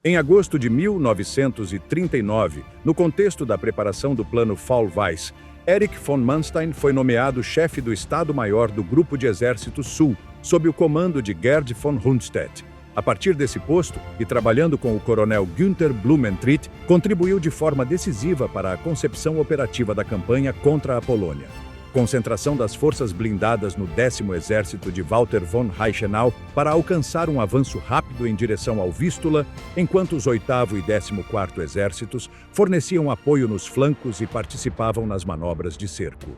Em agosto de 1939, no contexto da preparação do Plano Fall-Weiss, Erich von Manstein foi nomeado chefe do Estado-Maior do Grupo de Exército Sul, sob o comando de Gerd von Rundstedt. A partir desse posto, e trabalhando com o coronel Günther Blumentritt, contribuiu de forma decisiva para a concepção operativa da campanha contra a Polônia. Concentração das forças blindadas no 10º Exército de Walter von Reichenau para alcançar um avanço rápido em direção ao Vístula, enquanto os 8º e 14º Exércitos forneciam apoio nos flancos e participavam nas manobras de cerco.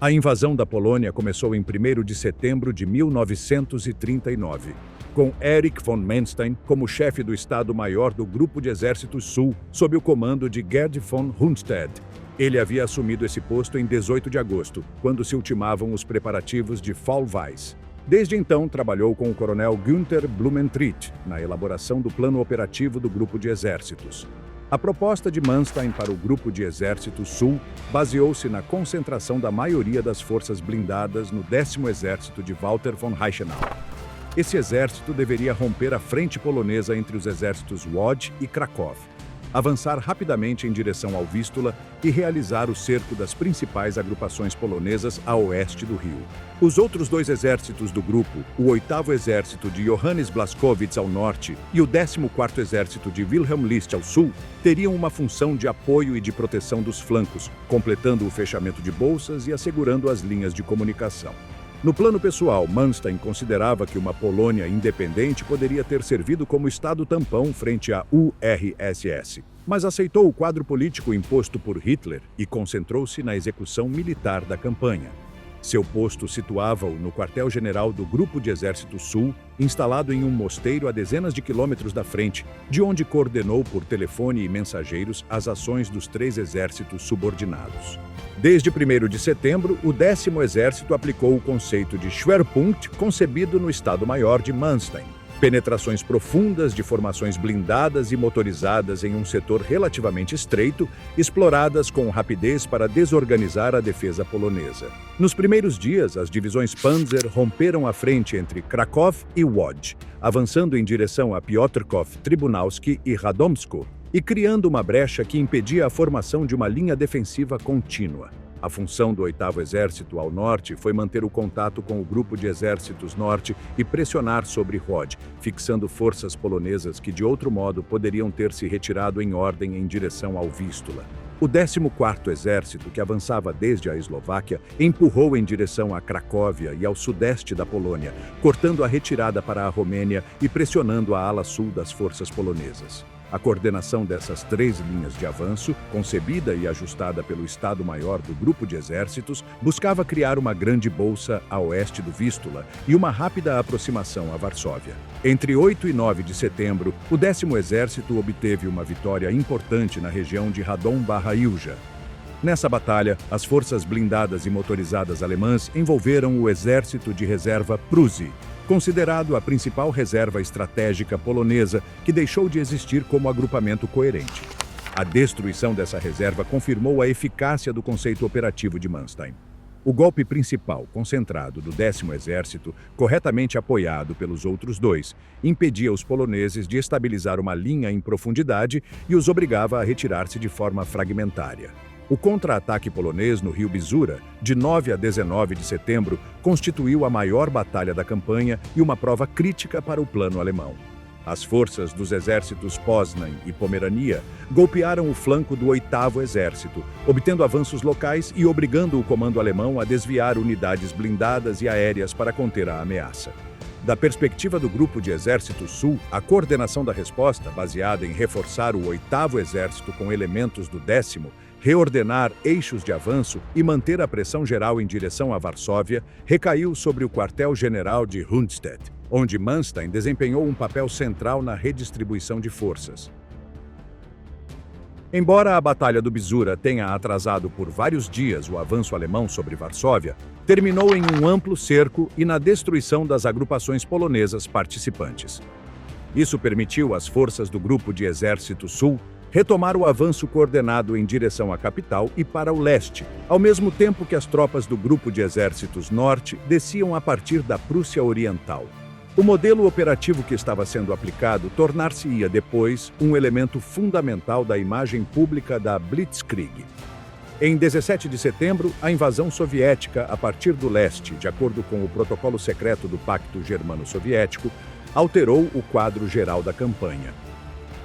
A invasão da Polônia começou em 1º de setembro de 1939, com Erich von Manstein como chefe do Estado-Maior do Grupo de Exércitos Sul, sob o comando de Gerd von Rundstedt. Ele havia assumido esse posto em 18 de agosto, quando se ultimavam os preparativos de Fall-Weiss. Desde então, trabalhou com o coronel Günther Blumentritt na elaboração do plano operativo do Grupo de Exércitos. A proposta de Manstein para o Grupo de Exércitos Sul baseou-se na concentração da maioria das forças blindadas no 10º Exército de Walter von Reichenau. Esse exército deveria romper a frente polonesa entre os exércitos Łódź e Kraków, avançar rapidamente em direção ao Vístula e realizar o cerco das principais agrupações polonesas a oeste do rio. Os outros 2 exércitos do grupo, o 8º Exército de Johannes Blaskowitz ao norte e o 14º Exército de Wilhelm List ao sul, teriam uma função de apoio e de proteção dos flancos, completando o fechamento de bolsas e assegurando as linhas de comunicação. No plano pessoal, Manstein considerava que uma Polônia independente poderia ter servido como Estado tampão frente à URSS, mas aceitou o quadro político imposto por Hitler e concentrou-se na execução militar da campanha. Seu posto situava-o no quartel-general do Grupo de Exército Sul, instalado em um mosteiro a dezenas de quilômetros da frente, de onde coordenou por telefone e mensageiros as ações dos 3 exércitos subordinados. Desde 1º de setembro, o 10º Exército aplicou o conceito de Schwerpunkt concebido no Estado-Maior de Manstein. Penetrações profundas de formações blindadas e motorizadas em um setor relativamente estreito, exploradas com rapidez para desorganizar a defesa polonesa. Nos primeiros dias, as divisões Panzer romperam a frente entre Kraków e Łódź, avançando em direção a Piotrków, Trybunalski e Radomsko, e criando uma brecha que impedia a formação de uma linha defensiva contínua. A função do 8º Exército ao norte foi manter o contato com o Grupo de Exércitos Norte e pressionar sobre Łódź, fixando forças polonesas que de outro modo poderiam ter se retirado em ordem em direção ao Vístula. O 14º Exército, que avançava desde a Eslováquia, empurrou em direção a Cracóvia e ao sudeste da Polônia, cortando a retirada para a Romênia e pressionando a ala sul das forças polonesas. A coordenação dessas 3 linhas de avanço, concebida e ajustada pelo Estado-Maior do Grupo de Exércitos, buscava criar uma grande bolsa a oeste do Vístula e uma rápida aproximação a Varsóvia. Entre 8 e 9 de setembro, o 10º Exército obteve uma vitória importante na região de Radom-Ilja. Nessa batalha, as forças blindadas e motorizadas alemãs envolveram o Exército de Reserva Prusy, considerado a principal reserva estratégica polonesa, que deixou de existir como agrupamento coerente. A destruição dessa reserva confirmou a eficácia do conceito operativo de Manstein. O golpe principal, concentrado do 10º Exército, corretamente apoiado pelos outros 2, impedia os poloneses de estabilizar uma linha em profundidade e os obrigava a retirar-se de forma fragmentária. O contra-ataque polonês no rio Bizura, de 9 a 19 de setembro, constituiu a maior batalha da campanha e uma prova crítica para o plano alemão. As forças dos exércitos Poznań e Pomerania golpearam o flanco do 8º Exército, obtendo avanços locais e obrigando o comando alemão a desviar unidades blindadas e aéreas para conter a ameaça. Da perspectiva do Grupo de Exército Sul, a coordenação da resposta, baseada em reforçar o 8º Exército com elementos do 10º, reordenar eixos de avanço e manter a pressão geral em direção a Varsóvia, recaiu sobre o quartel-general de Rundstedt, onde Manstein desempenhou um papel central na redistribuição de forças. Embora a Batalha do Bizura tenha atrasado por vários dias o avanço alemão sobre Varsóvia, terminou em um amplo cerco e na destruição das agrupações polonesas participantes. Isso permitiu às forças do Grupo de Exército Sul retomar o avanço coordenado em direção à capital e para o leste, ao mesmo tempo que as tropas do Grupo de Exércitos Norte desciam a partir da Prússia Oriental. O modelo operativo que estava sendo aplicado tornar-se-ia depois um elemento fundamental da imagem pública da Blitzkrieg. Em 17 de setembro, a invasão soviética a partir do leste, de acordo com o protocolo secreto do Pacto Germano-Soviético, alterou o quadro geral da campanha.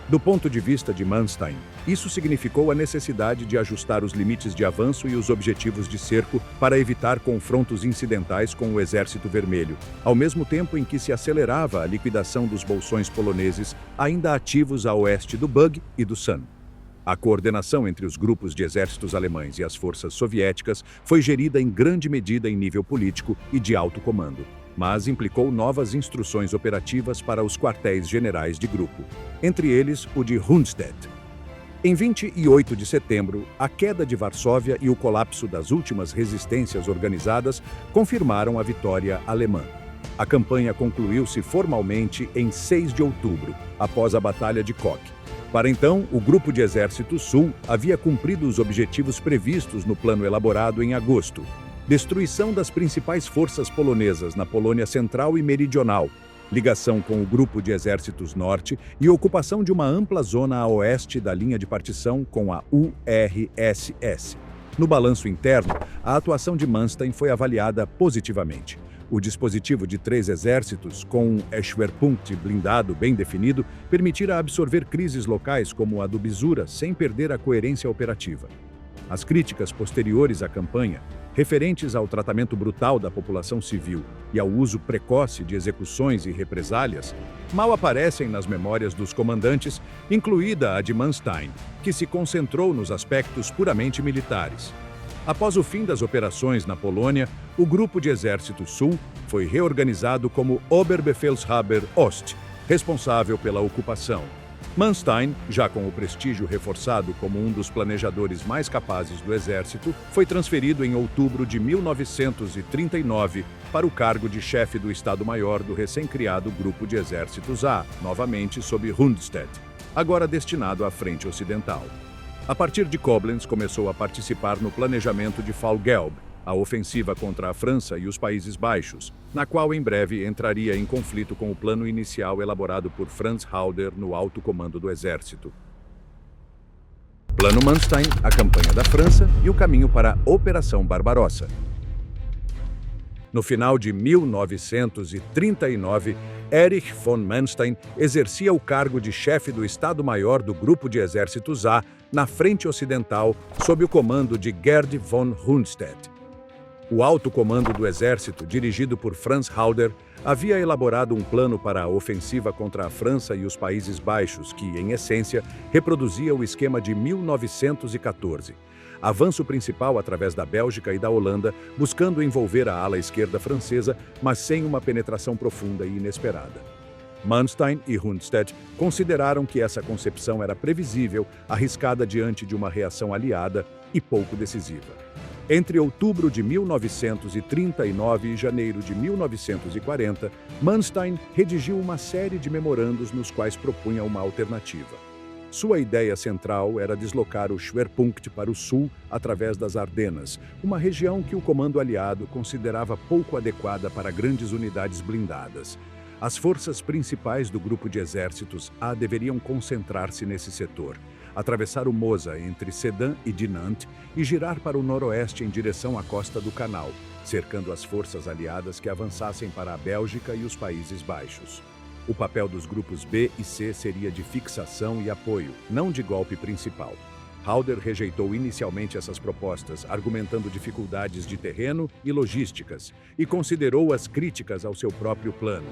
Do ponto de vista de Manstein, isso significou a necessidade de ajustar os limites de avanço e os objetivos de cerco para evitar confrontos incidentais com o Exército Vermelho, ao mesmo tempo em que se acelerava a liquidação dos bolsões poloneses ainda ativos a oeste do Bug e do Sun. A coordenação entre os grupos de exércitos alemães e as forças soviéticas foi gerida em grande medida em nível político e de alto comando, mas implicou novas instruções operativas para os quartéis generais de grupo, entre eles o de Rundstedt. Em 28 de setembro, a queda de Varsóvia e o colapso das últimas resistências organizadas confirmaram a vitória alemã. A campanha concluiu-se formalmente em 6 de outubro, após a Batalha de Kock. Para então, o Grupo de Exército Sul havia cumprido os objetivos previstos no plano elaborado em agosto: destruição das principais forças polonesas na Polônia Central e Meridional, ligação com o Grupo de Exércitos Norte e ocupação de uma ampla zona a oeste da linha de partição com a URSS. No balanço interno, a atuação de Manstein foi avaliada positivamente. O dispositivo de 3 exércitos, com um Schwerpunkt blindado bem definido, permitira absorver crises locais como a do Bisura sem perder a coerência operativa. As críticas posteriores à campanha, referentes ao tratamento brutal da população civil e ao uso precoce de execuções e represálias, mal aparecem nas memórias dos comandantes, incluída a de Manstein, que se concentrou nos aspectos puramente militares. Após o fim das operações na Polônia, o Grupo de Exército Sul foi reorganizado como Oberbefehlshaber Ost, responsável pela ocupação. Manstein, já com o prestígio reforçado como um dos planejadores mais capazes do exército, foi transferido em outubro de 1939 para o cargo de chefe do Estado-Maior do recém-criado Grupo de Exércitos A, novamente sob Rundstedt, agora destinado à Frente Ocidental. A partir de Koblenz, começou a participar no planejamento de Fall-Gelb, a ofensiva contra a França e os Países Baixos, na qual em breve entraria em conflito com o plano inicial elaborado por Franz Halder no alto comando do exército. Plano Manstein, a campanha da França e o caminho para a Operação Barbarossa. No final de 1939, Erich von Manstein exercia o cargo de chefe do Estado-Maior do Grupo de Exércitos A na Frente Ocidental, sob o comando de Gerd von Rundstedt. O alto comando do exército, dirigido por Franz Halder, havia elaborado um plano para a ofensiva contra a França e os Países Baixos que, em essência, reproduzia o esquema de 1914. Avanço principal através da Bélgica e da Holanda, buscando envolver a ala esquerda francesa, mas sem uma penetração profunda e inesperada. Manstein e Rundstedt consideraram que essa concepção era previsível, arriscada diante de uma reação aliada e pouco decisiva. Entre outubro de 1939 e janeiro de 1940, Manstein redigiu uma série de memorandos nos quais propunha uma alternativa. Sua ideia central era deslocar o Schwerpunkt para o sul através das Ardenas, uma região que o comando aliado considerava pouco adequada para grandes unidades blindadas. As forças principais do grupo de exércitos A deveriam concentrar-se nesse setor, atravessar o Mosa entre Sedan e Dinant e girar para o noroeste em direção à costa do Canal, cercando as forças aliadas que avançassem para a Bélgica e os Países Baixos. O papel dos grupos B e C seria de fixação e apoio, não de golpe principal. Halder rejeitou inicialmente essas propostas, argumentando dificuldades de terreno e logísticas, e considerou as críticas ao seu próprio plano.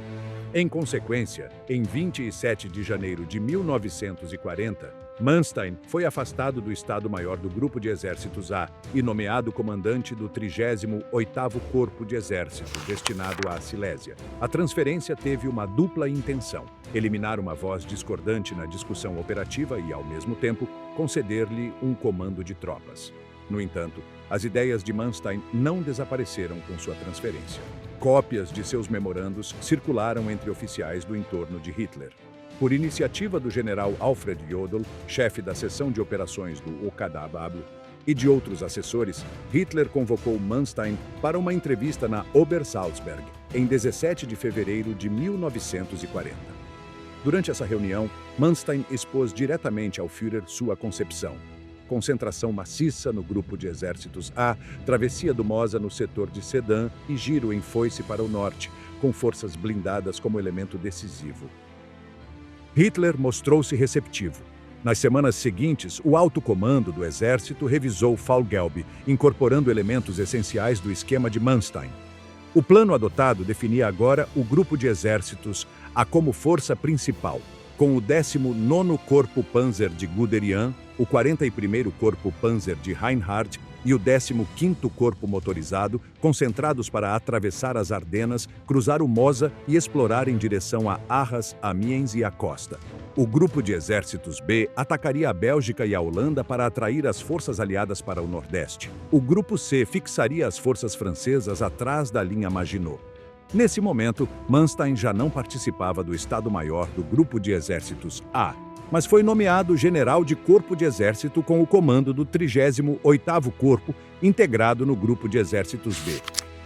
Em consequência, em 27 de janeiro de 1940, Manstein foi afastado do Estado-Maior do Grupo de Exércitos A e nomeado comandante do 38º Corpo de Exército, destinado à Silésia. A transferência teve uma dupla intenção: eliminar uma voz discordante na discussão operativa e, ao mesmo tempo, conceder-lhe um comando de tropas. No entanto, as ideias de Manstein não desapareceram com sua transferência. Cópias de seus memorandos circularam entre oficiais do entorno de Hitler. Por iniciativa do general Alfred Jodl, chefe da seção de operações do OKW, e de outros assessores, Hitler convocou Manstein para uma entrevista na Obersalzberg, em 17 de fevereiro de 1940. Durante essa reunião, Manstein expôs diretamente ao Führer sua concepção. Concentração maciça no grupo de exércitos A, travessia do Mosa no setor de Sedan e giro em foice para o norte, com forças blindadas como elemento decisivo. Hitler mostrou-se receptivo. Nas semanas seguintes, o alto comando do exército revisou Fallgelb, incorporando elementos essenciais do esquema de Manstein. O plano adotado definia agora o grupo de exércitos A como força principal, com o 19º Corpo Panzer de Guderian, o 41º Corpo Panzer de Reinhardt e o 15º Corpo Motorizado, concentrados para atravessar as Ardenas, cruzar o Mosa e explorar em direção a Arras, Amiens e a costa. O grupo de exércitos B atacaria a Bélgica e a Holanda para atrair as forças aliadas para o Nordeste. O grupo C fixaria as forças francesas atrás da linha Maginot. Nesse momento, Manstein já não participava do Estado-Maior do Grupo de Exércitos A, mas foi nomeado general de Corpo de Exército com o comando do 38º Corpo, integrado no Grupo de Exércitos B.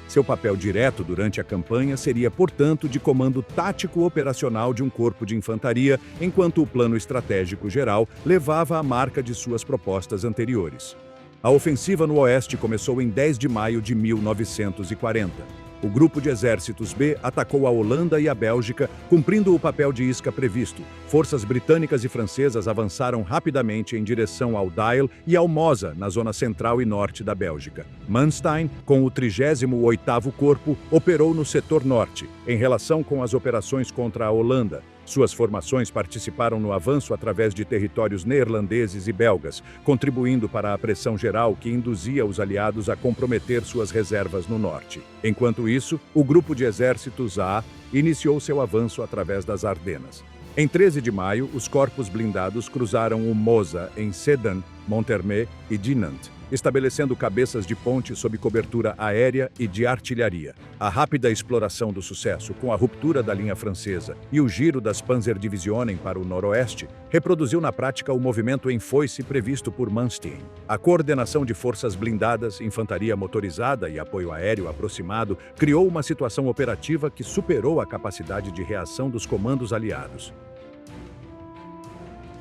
Seu papel direto durante a campanha seria, portanto, de comando tático operacional de um corpo de infantaria, enquanto o plano estratégico geral levava a marca de suas propostas anteriores. A ofensiva no Oeste começou em 10 de maio de 1940. O grupo de exércitos B atacou a Holanda e a Bélgica, cumprindo o papel de isca previsto. Forças britânicas e francesas avançaram rapidamente em direção ao Dyle e ao Mosa, na zona central e norte da Bélgica. Manstein, com o 38º Corpo, operou no setor norte, em relação com as operações contra a Holanda. Suas formações participaram no avanço através de territórios neerlandeses e belgas, contribuindo para a pressão geral que induzia os aliados a comprometer suas reservas no norte. Enquanto isso, o grupo de exércitos A iniciou seu avanço através das Ardenas. Em 13 de maio, os corpos blindados cruzaram o Mosa em Sedan, Monthermé e Dinant, estabelecendo cabeças de ponte sob cobertura aérea e de artilharia. A rápida exploração do sucesso, com a ruptura da linha francesa e o giro das Panzerdivisionen para o noroeste, reproduziu na prática o movimento em foice previsto por Manstein. A coordenação de forças blindadas, infantaria motorizada e apoio aéreo aproximado criou uma situação operativa que superou a capacidade de reação dos comandos aliados.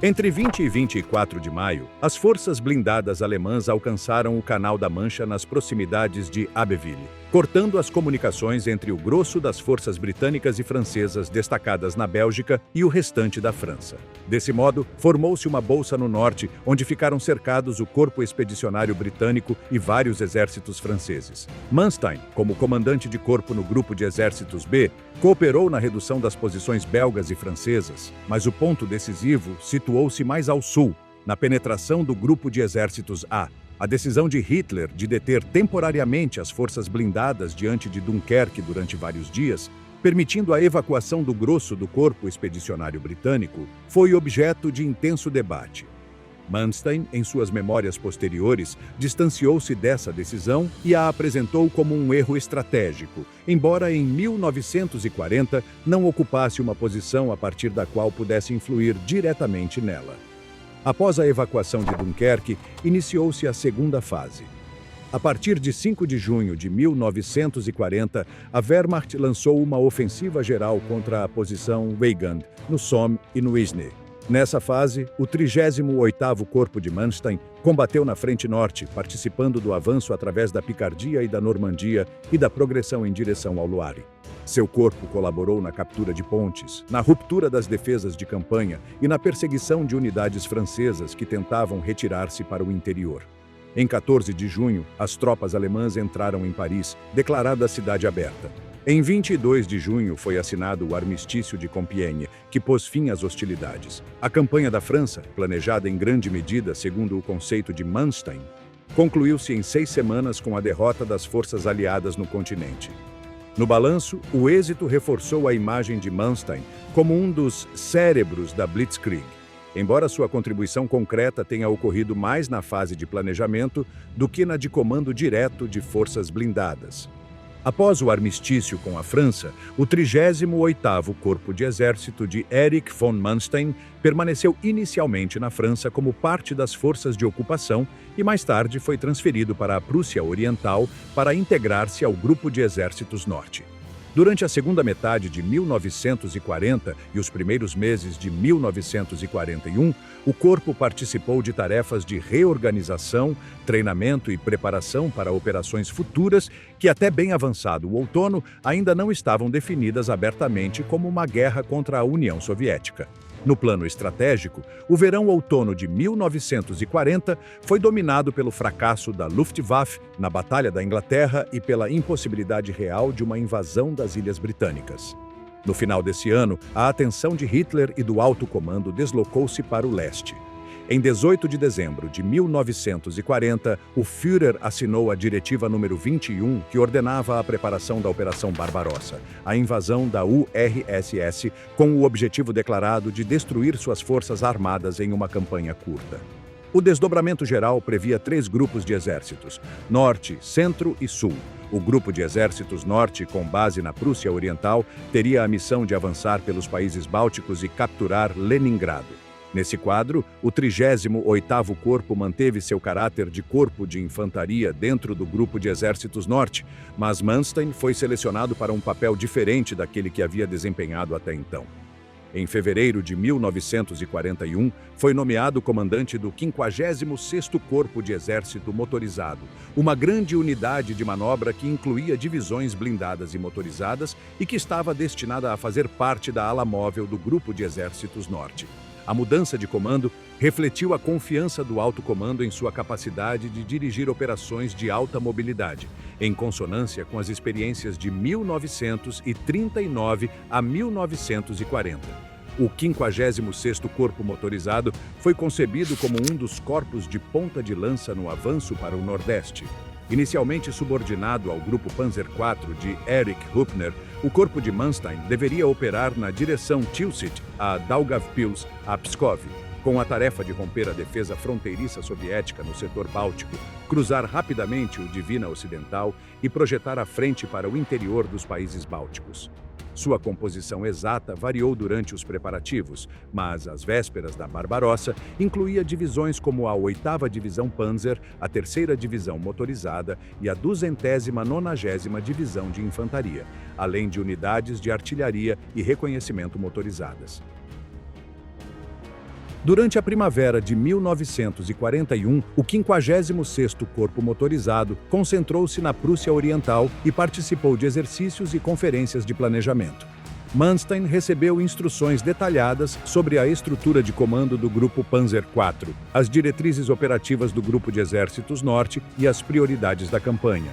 Entre 20 e 24 de maio, as forças blindadas alemãs alcançaram o Canal da Mancha nas proximidades de Abbeville, cortando as comunicações entre o grosso das forças britânicas e francesas destacadas na Bélgica e o restante da França. Desse modo, formou-se uma bolsa no norte, onde ficaram cercados o Corpo Expedicionário Britânico e vários exércitos franceses. Manstein, como comandante de corpo no Grupo de Exércitos B, cooperou na redução das posições belgas e francesas, mas o ponto decisivo situou-se mais ao sul, na penetração do Grupo de Exércitos A. A decisão de Hitler de deter temporariamente as forças blindadas diante de Dunkerque durante vários dias, permitindo a evacuação do grosso do Corpo Expedicionário Britânico, foi objeto de intenso debate. Manstein, em suas memórias posteriores, distanciou-se dessa decisão e a apresentou como um erro estratégico, embora em 1940 não ocupasse uma posição a partir da qual pudesse influir diretamente nela. Após a evacuação de Dunkerque, iniciou-se a segunda fase. A partir de 5 de junho de 1940, a Wehrmacht lançou uma ofensiva geral contra a posição Weygand, no Somme e no Isny. Nessa fase, o 38º Corpo de Manstein combateu na frente norte, participando do avanço através da Picardia e da Normandia e da progressão em direção ao Loire. Seu corpo colaborou na captura de pontes, na ruptura das defesas de campanha e na perseguição de unidades francesas que tentavam retirar-se para o interior. Em 14 de junho, as tropas alemãs entraram em Paris, declarada a cidade aberta. Em 22 de junho foi assinado o Armistício de Compiègne, que pôs fim às hostilidades. A campanha da França, planejada em grande medida segundo o conceito de Manstein, concluiu-se em 6 semanas com a derrota das forças aliadas no continente. No balanço, o êxito reforçou a imagem de Manstein como um dos cérebros da Blitzkrieg, embora sua contribuição concreta tenha ocorrido mais na fase de planejamento do que na de comando direto de forças blindadas. Após o armistício com a França, o 38º Corpo de Exército de Erich von Manstein permaneceu inicialmente na França como parte das forças de ocupação e mais tarde foi transferido para a Prússia Oriental para integrar-se ao Grupo de Exércitos Norte. Durante a segunda metade de 1940 e os primeiros meses de 1941, o corpo participou de tarefas de reorganização, treinamento e preparação para operações futuras que, até bem avançado o outono, ainda não estavam definidas abertamente como uma guerra contra a União Soviética. No plano estratégico, o verão-outono de 1940 foi dominado pelo fracasso da Luftwaffe na Batalha da Inglaterra e pela impossibilidade real de uma invasão das Ilhas Britânicas. No final desse ano, a atenção de Hitler e do alto comando deslocou-se para o leste. Em 18 de dezembro de 1940, o Führer assinou a Diretiva número 21, que ordenava a preparação da Operação Barbarossa, a invasão da URSS, com o objetivo declarado de destruir suas forças armadas em uma campanha curta. O desdobramento geral previa 3 grupos de exércitos: Norte, Centro e Sul. O Grupo de Exércitos Norte, com base na Prússia Oriental, teria a missão de avançar pelos países bálticos e capturar Leningrado. Nesse quadro, o 38º Corpo manteve seu caráter de corpo de infantaria dentro do Grupo de Exércitos Norte, mas Manstein foi selecionado para um papel diferente daquele que havia desempenhado até então. Em fevereiro de 1941, foi nomeado comandante do 56º Corpo de Exército Motorizado, uma grande unidade de manobra que incluía divisões blindadas e motorizadas e que estava destinada a fazer parte da ala móvel do Grupo de Exércitos Norte. A mudança de comando refletiu a confiança do alto comando em sua capacidade de dirigir operações de alta mobilidade, em consonância com as experiências de 1939 a 1940. O 56º Corpo Motorizado foi concebido como um dos corpos de ponta de lança no avanço para o Nordeste. Inicialmente subordinado ao Grupo Panzer IV de Erich Hübner, o corpo de Manstein deveria operar na direção Tilsit a Daugavpils a Pskov, com a tarefa de romper a defesa fronteiriça soviética no setor báltico, cruzar rapidamente o Divina Ocidental e projetar a frente para o interior dos países bálticos. Sua composição exata variou durante os preparativos, mas às vésperas da Barbarossa incluía divisões como a 8ª Divisão Panzer, a 3ª Divisão Motorizada e a 290ª Divisão de Infantaria, além de unidades de artilharia e reconhecimento motorizadas. Durante a primavera de 1941, o 56º Corpo Motorizado concentrou-se na Prússia Oriental e participou de exercícios e conferências de planejamento. Manstein recebeu instruções detalhadas sobre a estrutura de comando do Grupo Panzer IV, as diretrizes operativas do Grupo de Exércitos Norte e as prioridades da campanha.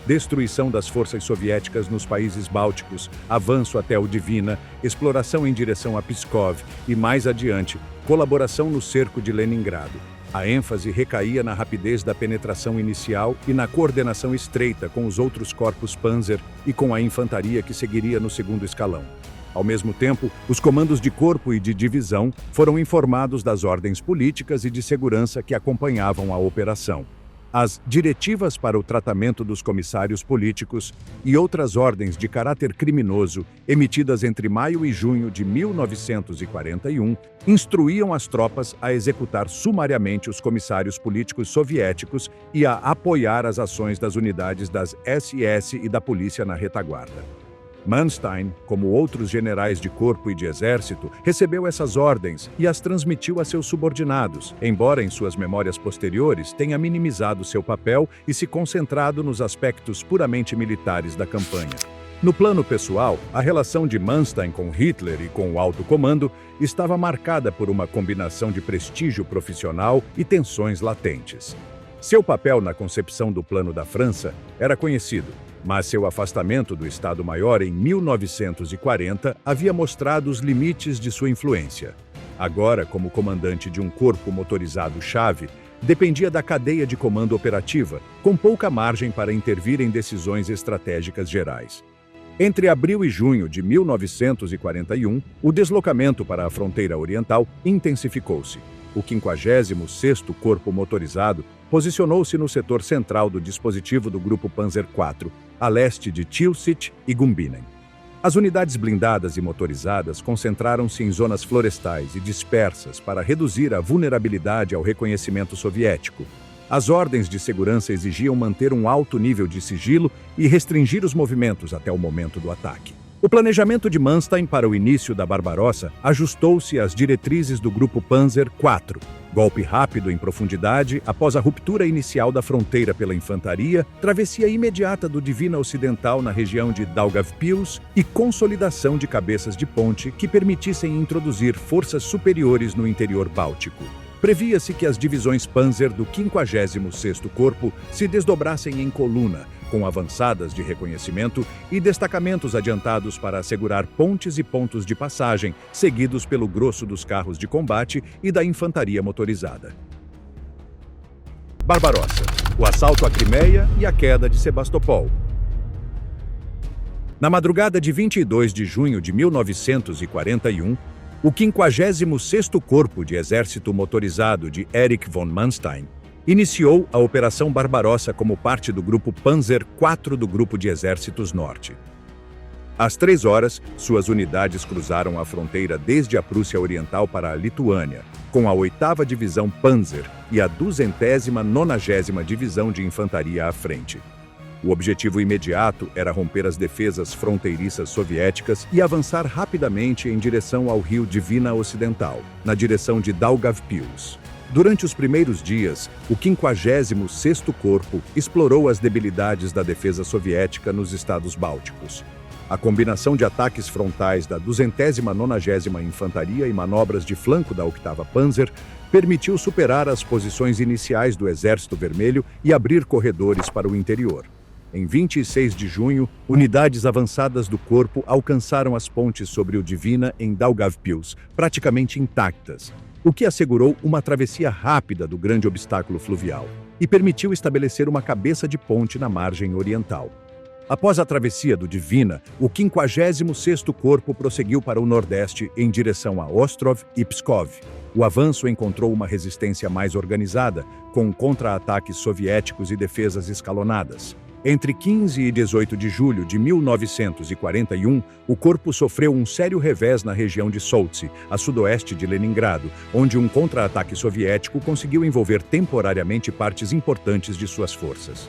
Destruição das forças soviéticas nos países bálticos, avanço até o Divina, exploração em direção a Pskov e, mais adiante, colaboração no cerco de Leningrado. A ênfase recaía na rapidez da penetração inicial e na coordenação estreita com os outros corpos Panzer e com a infantaria que seguiria no segundo escalão. Ao mesmo tempo, os comandos de corpo e de divisão foram informados das ordens políticas e de segurança que acompanhavam a operação. As diretivas para o tratamento dos comissários políticos e outras ordens de caráter criminoso, emitidas entre maio e junho de 1941, instruíam as tropas a executar sumariamente os comissários políticos soviéticos e a apoiar as ações das unidades das SS e da polícia na retaguarda. Manstein, como outros generais de corpo e de exército, recebeu essas ordens e as transmitiu a seus subordinados, embora em suas memórias posteriores tenha minimizado seu papel e se concentrado nos aspectos puramente militares da campanha. No plano pessoal, a relação de Manstein com Hitler e com o alto comando estava marcada por uma combinação de prestígio profissional e tensões latentes. Seu papel na concepção do Plano da França era conhecido, mas seu afastamento do Estado-Maior em 1940 havia mostrado os limites de sua influência. Agora, como comandante de um corpo motorizado-chave, dependia da cadeia de comando operativa, com pouca margem para intervir em decisões estratégicas gerais. Entre abril e junho de 1941, o deslocamento para a fronteira oriental intensificou-se. o 56º Corpo Motorizado posicionou-se no setor central do dispositivo do Grupo Panzer IV, a leste de Tilsit e Gumbinen. As unidades blindadas e motorizadas concentraram-se em zonas florestais e dispersas para reduzir a vulnerabilidade ao reconhecimento soviético. As ordens de segurança exigiam manter um alto nível de sigilo e restringir os movimentos até o momento do ataque. O planejamento de Manstein para o início da Barbarossa ajustou-se às diretrizes do Grupo Panzer IV. Golpe rápido em profundidade após a ruptura inicial da fronteira pela infantaria, travessia imediata do Divina Ocidental na região de Daugavpils e consolidação de cabeças de ponte que permitissem introduzir forças superiores no interior báltico. Previa-se que as divisões Panzer do 56º Corpo se desdobrassem em coluna, com avançadas de reconhecimento e destacamentos adiantados para assegurar pontes e pontos de passagem, seguidos pelo grosso dos carros de combate e da infantaria motorizada. Barbarossa, o assalto à Crimeia e a queda de Sebastopol. Na madrugada de 22 de junho de 1941, o 56º Corpo de Exército Motorizado de Erich von Manstein iniciou a Operação Barbarossa como parte do Grupo Panzer IV do Grupo de Exércitos Norte. Às 3 horas, suas unidades cruzaram a fronteira desde a Prússia Oriental para a Lituânia, com a 8ª Divisão Panzer e a 290ª Divisão de Infantaria à frente. O objetivo imediato era romper as defesas fronteiriças soviéticas e avançar rapidamente em direção ao rio Divina Ocidental, na direção de Daugavpils. Durante os primeiros dias, o 56º Corpo explorou as debilidades da defesa soviética nos estados bálticos. A combinação de ataques frontais da 290ª Infantaria e manobras de flanco da 8ª Panzer permitiu superar as posições iniciais do Exército Vermelho e abrir corredores para o interior. Em 26 de junho, unidades avançadas do corpo alcançaram as pontes sobre o Divina em Daugavpils, praticamente intactas, o que assegurou uma travessia rápida do grande obstáculo fluvial e permitiu estabelecer uma cabeça de ponte na margem oriental. Após a travessia do Divina, o 56º Corpo prosseguiu para o nordeste em direção a Ostrov e Pskov. O avanço encontrou uma resistência mais organizada, com contra-ataques soviéticos e defesas escalonadas. Entre 15 e 18 de julho de 1941, o corpo sofreu um sério revés na região de Soltsi, a sudoeste de Leningrado, onde um contra-ataque soviético conseguiu envolver temporariamente partes importantes de suas forças.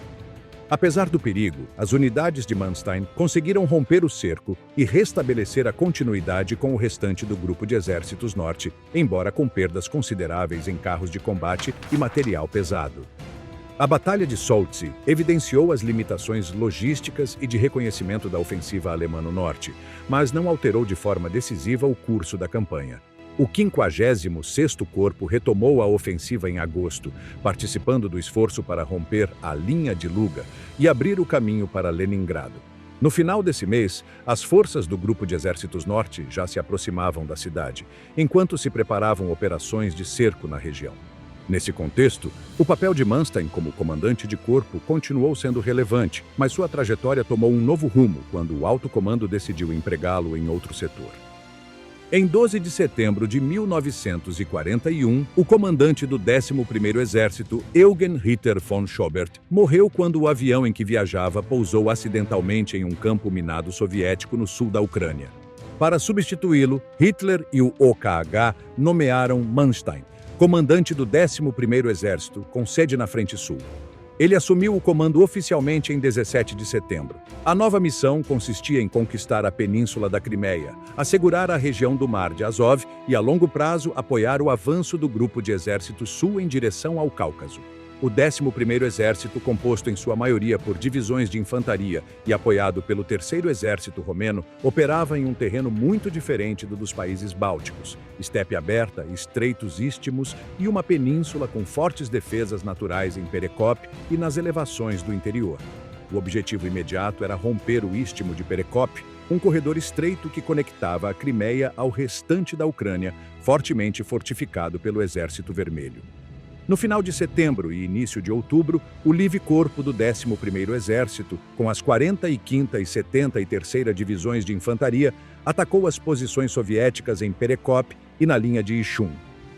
Apesar do perigo, as unidades de Manstein conseguiram romper o cerco e restabelecer a continuidade com o restante do Grupo de Exércitos Norte, embora com perdas consideráveis em carros de combate e material pesado. A Batalha de Soltsi evidenciou as limitações logísticas e de reconhecimento da ofensiva alemã no norte, mas não alterou de forma decisiva o curso da campanha. O 56º Corpo retomou a ofensiva em agosto, participando do esforço para romper a linha de Luga e abrir o caminho para Leningrado. No final desse mês, as forças do Grupo de Exércitos Norte já se aproximavam da cidade, enquanto se preparavam operações de cerco na região. Nesse contexto, o papel de Manstein como comandante de corpo continuou sendo relevante, mas sua trajetória tomou um novo rumo quando o alto comando decidiu empregá-lo em outro setor. Em 12 de setembro de 1941, o comandante do 11º Exército, Eugen Ritter von Schobert, morreu quando o avião em que viajava pousou acidentalmente em um campo minado soviético no sul da Ucrânia. Para substituí-lo, Hitler e o OKH nomearam Manstein comandante do 11º Exército, com sede na Frente Sul. Ele assumiu o comando oficialmente em 17 de setembro. A nova missão consistia em conquistar a península da Crimeia, assegurar a região do Mar de Azov e, a longo prazo, apoiar o avanço do Grupo de Exércitos Sul em direção ao Cáucaso. O 11º Exército, composto em sua maioria por divisões de infantaria e apoiado pelo 3º Exército Romeno, operava em um terreno muito diferente do dos países bálticos, estepe aberta, estreitos istmos e uma península com fortes defesas naturais em Perekop e nas elevações do interior. O objetivo imediato era romper o istmo de Perekop, um corredor estreito que conectava a Crimeia ao restante da Ucrânia, fortemente fortificado pelo Exército Vermelho. No final de setembro e início de outubro, o Livre Corpo do 11º Exército, com as 45ª e 73ª Divisões de Infantaria, atacou as posições soviéticas em Perekop e na linha de Ishum.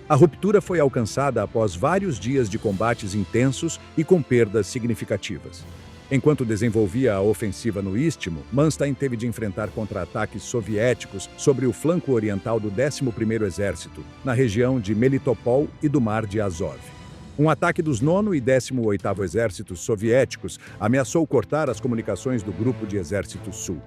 A ruptura foi alcançada após vários dias de combates intensos e com perdas significativas. Enquanto desenvolvia a ofensiva no Istmo, Manstein teve de enfrentar contra-ataques soviéticos sobre o flanco oriental do 11º Exército, na região de Melitopol e do Mar de Azov. Um ataque dos 9º e 18º Exércitos soviéticos ameaçou cortar as comunicações do Grupo de Exército Sul.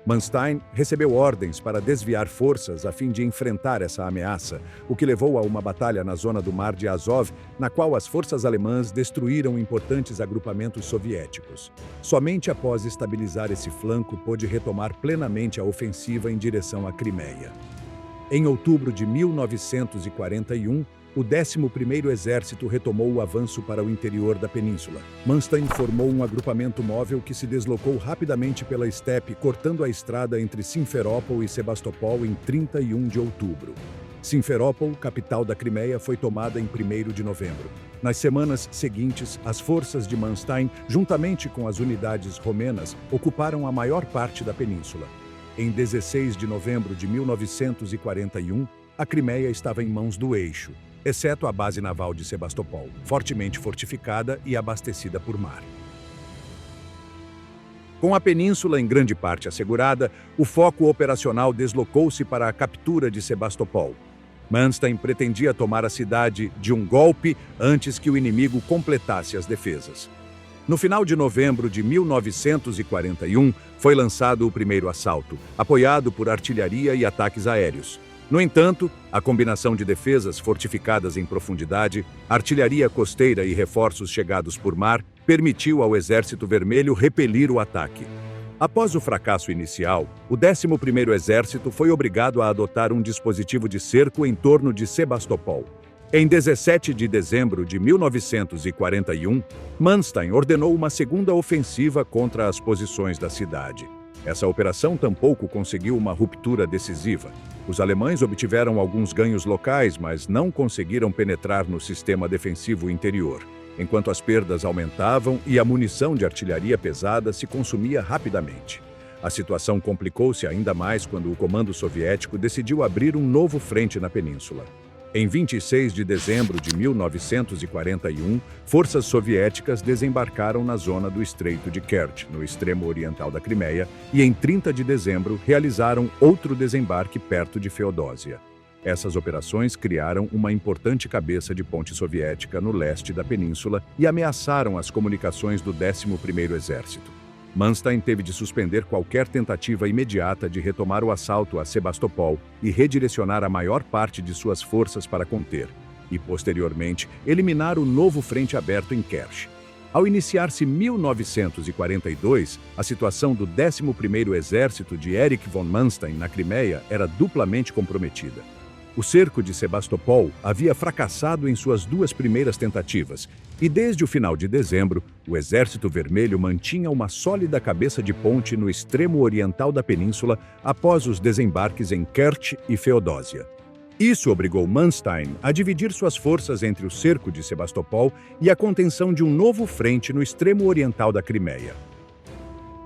Manstein recebeu ordens para desviar forças a fim de enfrentar essa ameaça, o que levou a uma batalha na zona do Mar de Azov, na qual as forças alemãs destruíram importantes agrupamentos soviéticos. Somente após estabilizar esse flanco pôde retomar plenamente a ofensiva em direção à Crimeia. Em outubro de 1941, o 11º Exército retomou o avanço para o interior da península. Manstein formou um agrupamento móvel que se deslocou rapidamente pela estepe, cortando a estrada entre Simferópol e Sebastopol em 31 de outubro. Simferópol, capital da Crimeia, foi tomada em 1º de novembro. Nas semanas seguintes, as forças de Manstein, juntamente com as unidades romenas, ocuparam a maior parte da península. Em 16 de novembro de 1941, a Crimeia estava em mãos do Eixo, exceto a base naval de Sebastopol, fortemente fortificada e abastecida por mar. Com a península em grande parte assegurada, o foco operacional deslocou-se para a captura de Sebastopol. Manstein pretendia tomar a cidade de um golpe antes que o inimigo completasse as defesas. No final de novembro de 1941, foi lançado o primeiro assalto, apoiado por artilharia e ataques aéreos. No entanto, a combinação de defesas fortificadas em profundidade, artilharia costeira e reforços chegados por mar permitiu ao Exército Vermelho repelir o ataque. Após o fracasso inicial, o 11º Exército foi obrigado a adotar um dispositivo de cerco em torno de Sebastopol. Em 17 de dezembro de 1941, Manstein ordenou uma segunda ofensiva contra as posições da cidade. Essa operação tampouco conseguiu uma ruptura decisiva. Os alemães obtiveram alguns ganhos locais, mas não conseguiram penetrar no sistema defensivo interior, enquanto as perdas aumentavam e a munição de artilharia pesada se consumia rapidamente. A situação complicou-se ainda mais quando o comando soviético decidiu abrir um novo frente na península. Em 26 de dezembro de 1941, forças soviéticas desembarcaram na zona do Estreito de Kerch, no extremo oriental da Crimeia, e em 30 de dezembro realizaram outro desembarque perto de Feodósia. Essas operações criaram uma importante cabeça de ponte soviética no leste da península e ameaçaram as comunicações do 11º Exército. Manstein teve de suspender qualquer tentativa imediata de retomar o assalto a Sebastopol e redirecionar a maior parte de suas forças para conter, e posteriormente eliminar o novo frente aberto em Kerch. Ao iniciar-se 1942, a situação do 11º Exército de Erich von Manstein na Crimeia era duplamente comprometida. O cerco de Sebastopol havia fracassado em suas duas primeiras tentativas, e desde o final de dezembro, o Exército Vermelho mantinha uma sólida cabeça de ponte no extremo oriental da península após os desembarques em Kerch e Feodósia. Isso obrigou Manstein a dividir suas forças entre o cerco de Sebastopol e a contenção de um novo frente no extremo oriental da Crimeia.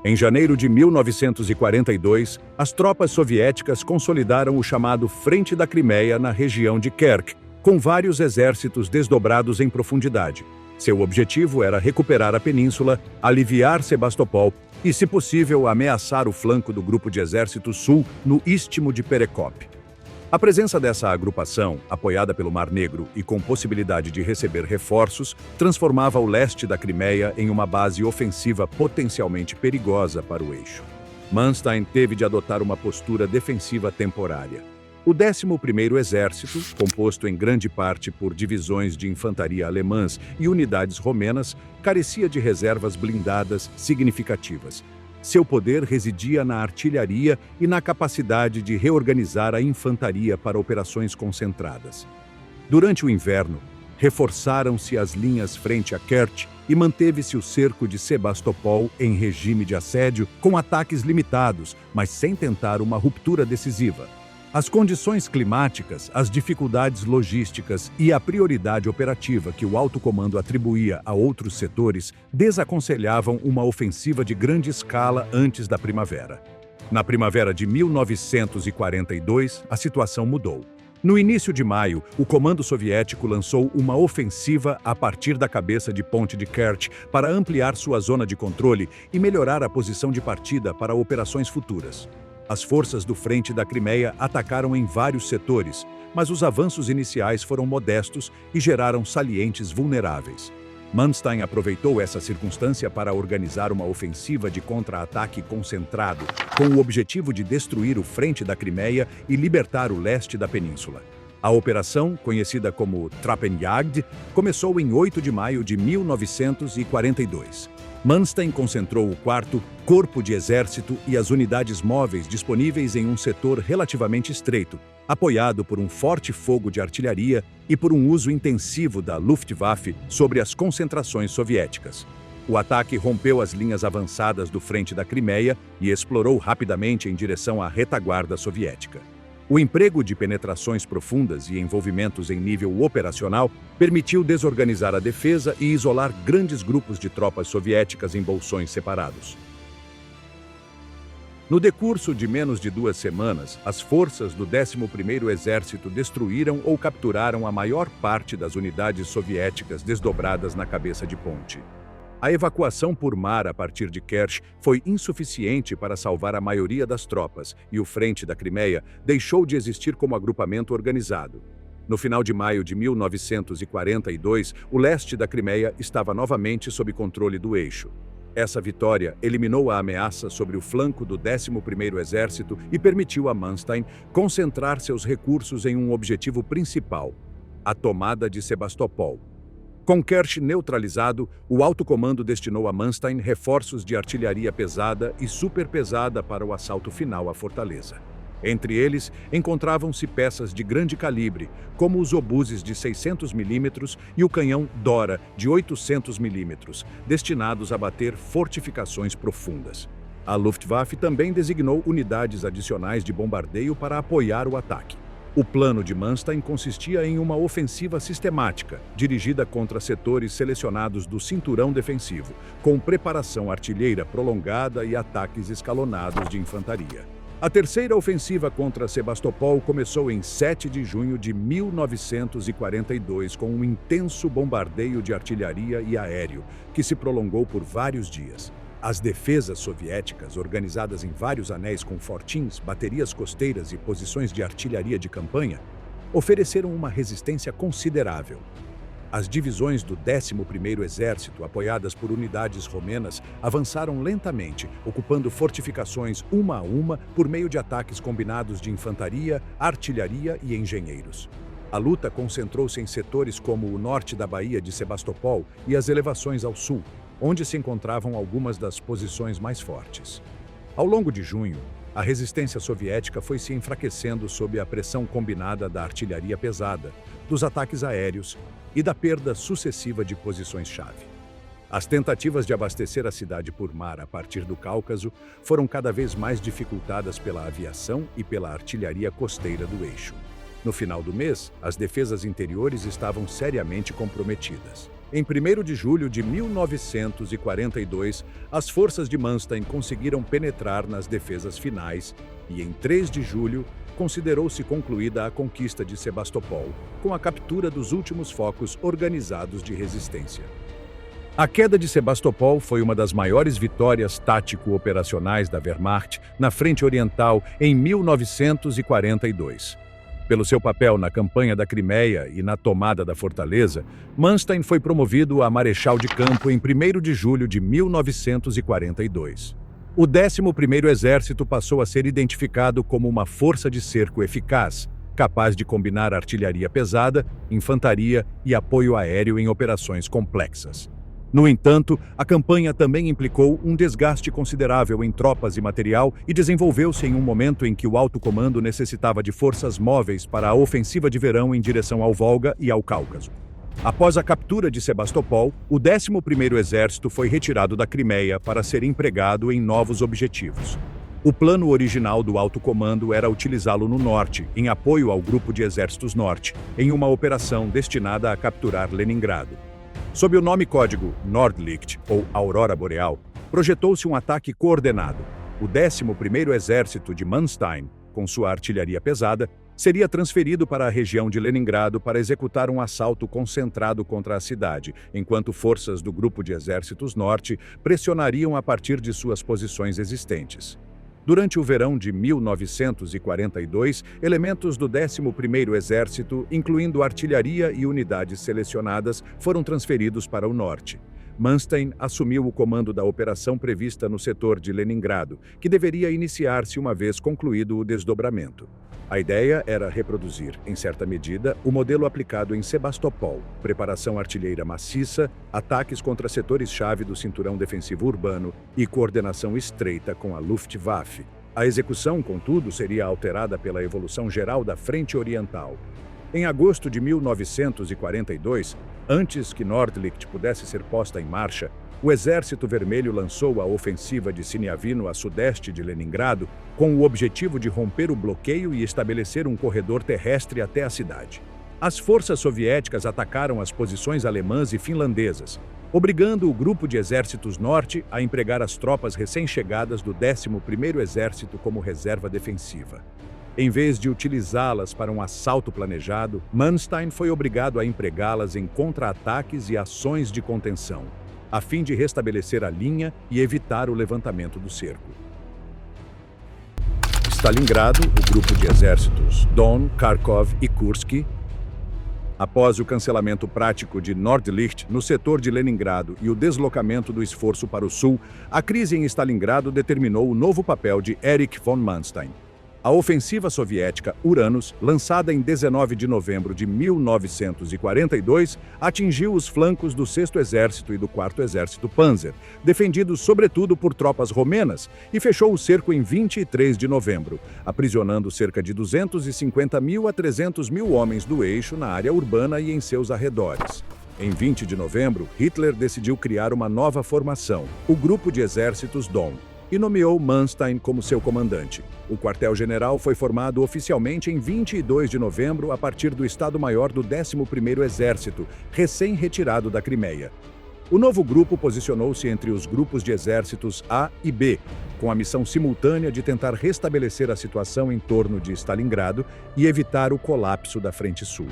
Em janeiro de 1942, as tropas soviéticas consolidaram o chamado Frente da Crimeia na região de Kerch, com vários exércitos desdobrados em profundidade. Seu objetivo era recuperar a península, aliviar Sebastopol e, se possível, ameaçar o flanco do Grupo de Exército Sul no Istmo de Perekop. A presença dessa agrupação, apoiada pelo Mar Negro e com possibilidade de receber reforços, transformava o leste da Crimeia em uma base ofensiva potencialmente perigosa para o eixo. Manstein teve de adotar uma postura defensiva temporária. O 11º Exército, composto em grande parte por divisões de infantaria alemãs e unidades romenas, carecia de reservas blindadas significativas. Seu poder residia na artilharia e na capacidade de reorganizar a infantaria para operações concentradas. Durante o inverno, reforçaram-se as linhas frente a Kerch e manteve-se o cerco de Sebastopol em regime de assédio, com ataques limitados, mas sem tentar uma ruptura decisiva. As condições climáticas, as dificuldades logísticas e a prioridade operativa que o alto comando atribuía a outros setores desaconselhavam uma ofensiva de grande escala antes da primavera. Na primavera de 1942, a situação mudou. No início de maio, o comando soviético lançou uma ofensiva a partir da cabeça de ponte de Kerch para ampliar sua zona de controle e melhorar a posição de partida para operações futuras. As forças do Frente da Crimeia atacaram em vários setores, mas os avanços iniciais foram modestos e geraram salientes vulneráveis. Manstein aproveitou essa circunstância para organizar uma ofensiva de contra-ataque concentrado, com o objetivo de destruir o Frente da Crimeia e libertar o leste da península. A operação, conhecida como Trappenjagd, começou em 8 de maio de 1942. Manstein concentrou o 4º Corpo de Exército e as unidades móveis disponíveis em um setor relativamente estreito, apoiado por um forte fogo de artilharia e por um uso intensivo da Luftwaffe sobre as concentrações soviéticas. O ataque rompeu as linhas avançadas do Frente da Crimeia e explorou rapidamente em direção à retaguarda soviética. O emprego de penetrações profundas e envolvimentos em nível operacional permitiu desorganizar a defesa e isolar grandes grupos de tropas soviéticas em bolsões separados. No decurso de menos de 2 semanas, as forças do 11º Exército destruíram ou capturaram a maior parte das unidades soviéticas desdobradas na cabeça de ponte. A evacuação por mar a partir de Kerch foi insuficiente para salvar a maioria das tropas e o Frente da Crimeia deixou de existir como agrupamento organizado. No final de maio de 1942, o leste da Crimeia estava novamente sob controle do eixo. Essa vitória eliminou a ameaça sobre o flanco do 11º Exército e permitiu a Manstein concentrar seus recursos em um objetivo principal: a tomada de Sebastopol. Com Kerch neutralizado, o alto comando destinou a Manstein reforços de artilharia pesada e superpesada para o assalto final à fortaleza. Entre eles, encontravam-se peças de grande calibre, como os obuses de 600 mm e o canhão Dora de 800 mm, destinados a bater fortificações profundas. A Luftwaffe também designou unidades adicionais de bombardeio para apoiar o ataque. O plano de Manstein consistia em uma ofensiva sistemática, dirigida contra setores selecionados do cinturão defensivo, com preparação artilheira prolongada e ataques escalonados de infantaria. A terceira ofensiva contra Sebastopol começou em 7 de junho de 1942 com um intenso bombardeio de artilharia e aéreo, que se prolongou por vários dias. As defesas soviéticas, organizadas em vários anéis com fortins, baterias costeiras e posições de artilharia de campanha, ofereceram uma resistência considerável. As divisões do 11º Exército, apoiadas por unidades romenas, avançaram lentamente, ocupando fortificações uma a uma por meio de ataques combinados de infantaria, artilharia e engenheiros. A luta concentrou-se em setores como o norte da Baía de Sebastopol e as elevações ao sul, onde se encontravam algumas das posições mais fortes. Ao longo de junho, a resistência soviética foi se enfraquecendo sob a pressão combinada da artilharia pesada, dos ataques aéreos e da perda sucessiva de posições-chave. As tentativas de abastecer a cidade por mar a partir do Cáucaso foram cada vez mais dificultadas pela aviação e pela artilharia costeira do eixo. No final do mês, as defesas interiores estavam seriamente comprometidas. Em 1º de julho de 1942, as forças de Manstein conseguiram penetrar nas defesas finais e, em 3 de julho, considerou-se concluída a conquista de Sebastopol, com a captura dos últimos focos organizados de resistência. A queda de Sebastopol foi uma das maiores vitórias tático-operacionais da Wehrmacht na Frente Oriental em 1942. Pelo seu papel na campanha da Crimeia e na tomada da fortaleza, Manstein foi promovido a marechal de campo em 1º de julho de 1942. O 11º Exército passou a ser identificado como uma força de cerco eficaz, capaz de combinar artilharia pesada, infantaria e apoio aéreo em operações complexas. No entanto, a campanha também implicou um desgaste considerável em tropas e material e desenvolveu-se em um momento em que o alto comando necessitava de forças móveis para a ofensiva de verão em direção ao Volga e ao Cáucaso. Após a captura de Sebastopol, o 11º Exército foi retirado da Crimeia para ser empregado em novos objetivos. O plano original do alto comando era utilizá-lo no norte, em apoio ao Grupo de Exércitos Norte, em uma operação destinada a capturar Leningrado. Sob o nome código Nordlicht, ou Aurora Boreal, projetou-se um ataque coordenado. O 11º Exército de Manstein, com sua artilharia pesada, seria transferido para a região de Leningrado para executar um assalto concentrado contra a cidade, enquanto forças do Grupo de Exércitos Norte pressionariam a partir de suas posições existentes. Durante o verão de 1942, elementos do 11º Exército, incluindo artilharia e unidades selecionadas, foram transferidos para o norte. Manstein assumiu o comando da operação prevista no setor de Leningrado, que deveria iniciar-se uma vez concluído o desdobramento. A ideia era reproduzir, em certa medida, o modelo aplicado em Sebastopol: preparação artilheira maciça, ataques contra setores-chave do cinturão defensivo urbano e coordenação estreita com a Luftwaffe. A execução, contudo, seria alterada pela evolução geral da Frente Oriental. Em agosto de 1942, antes que Nordlicht pudesse ser posta em marcha, o Exército Vermelho lançou a ofensiva de Siniavino a sudeste de Leningrado, com o objetivo de romper o bloqueio e estabelecer um corredor terrestre até a cidade. As forças soviéticas atacaram as posições alemãs e finlandesas, obrigando o Grupo de Exércitos Norte a empregar as tropas recém-chegadas do 11º Exército como reserva defensiva. Em vez de utilizá-las para um assalto planejado, Manstein foi obrigado a empregá-las em contra-ataques e ações de contenção, a fim de restabelecer a linha e evitar o levantamento do cerco. Stalingrado, o grupo de exércitos Don, Kharkov e Kursk. Após o cancelamento prático de Nordlicht no setor de Leningrado e o deslocamento do esforço para o sul, a crise em Stalingrado determinou o novo papel de Erich von Manstein. A ofensiva soviética Uranus, lançada em 19 de novembro de 1942, atingiu os flancos do 6º Exército e do 4º Exército Panzer, defendidos sobretudo por tropas romenas, e fechou o cerco em 23 de novembro, aprisionando cerca de 250.000 a 300.000 homens do eixo na área urbana e em seus arredores. Em 20 de novembro, Hitler decidiu criar uma nova formação, o Grupo de Exércitos Don, e nomeou Manstein como seu comandante. O quartel-general foi formado oficialmente em 22 de novembro a partir do Estado-Maior do 11º Exército, recém-retirado da Crimeia. O novo grupo posicionou-se entre os grupos de exércitos A e B, com a missão simultânea de tentar restabelecer a situação em torno de Stalingrado e evitar o colapso da Frente Sul.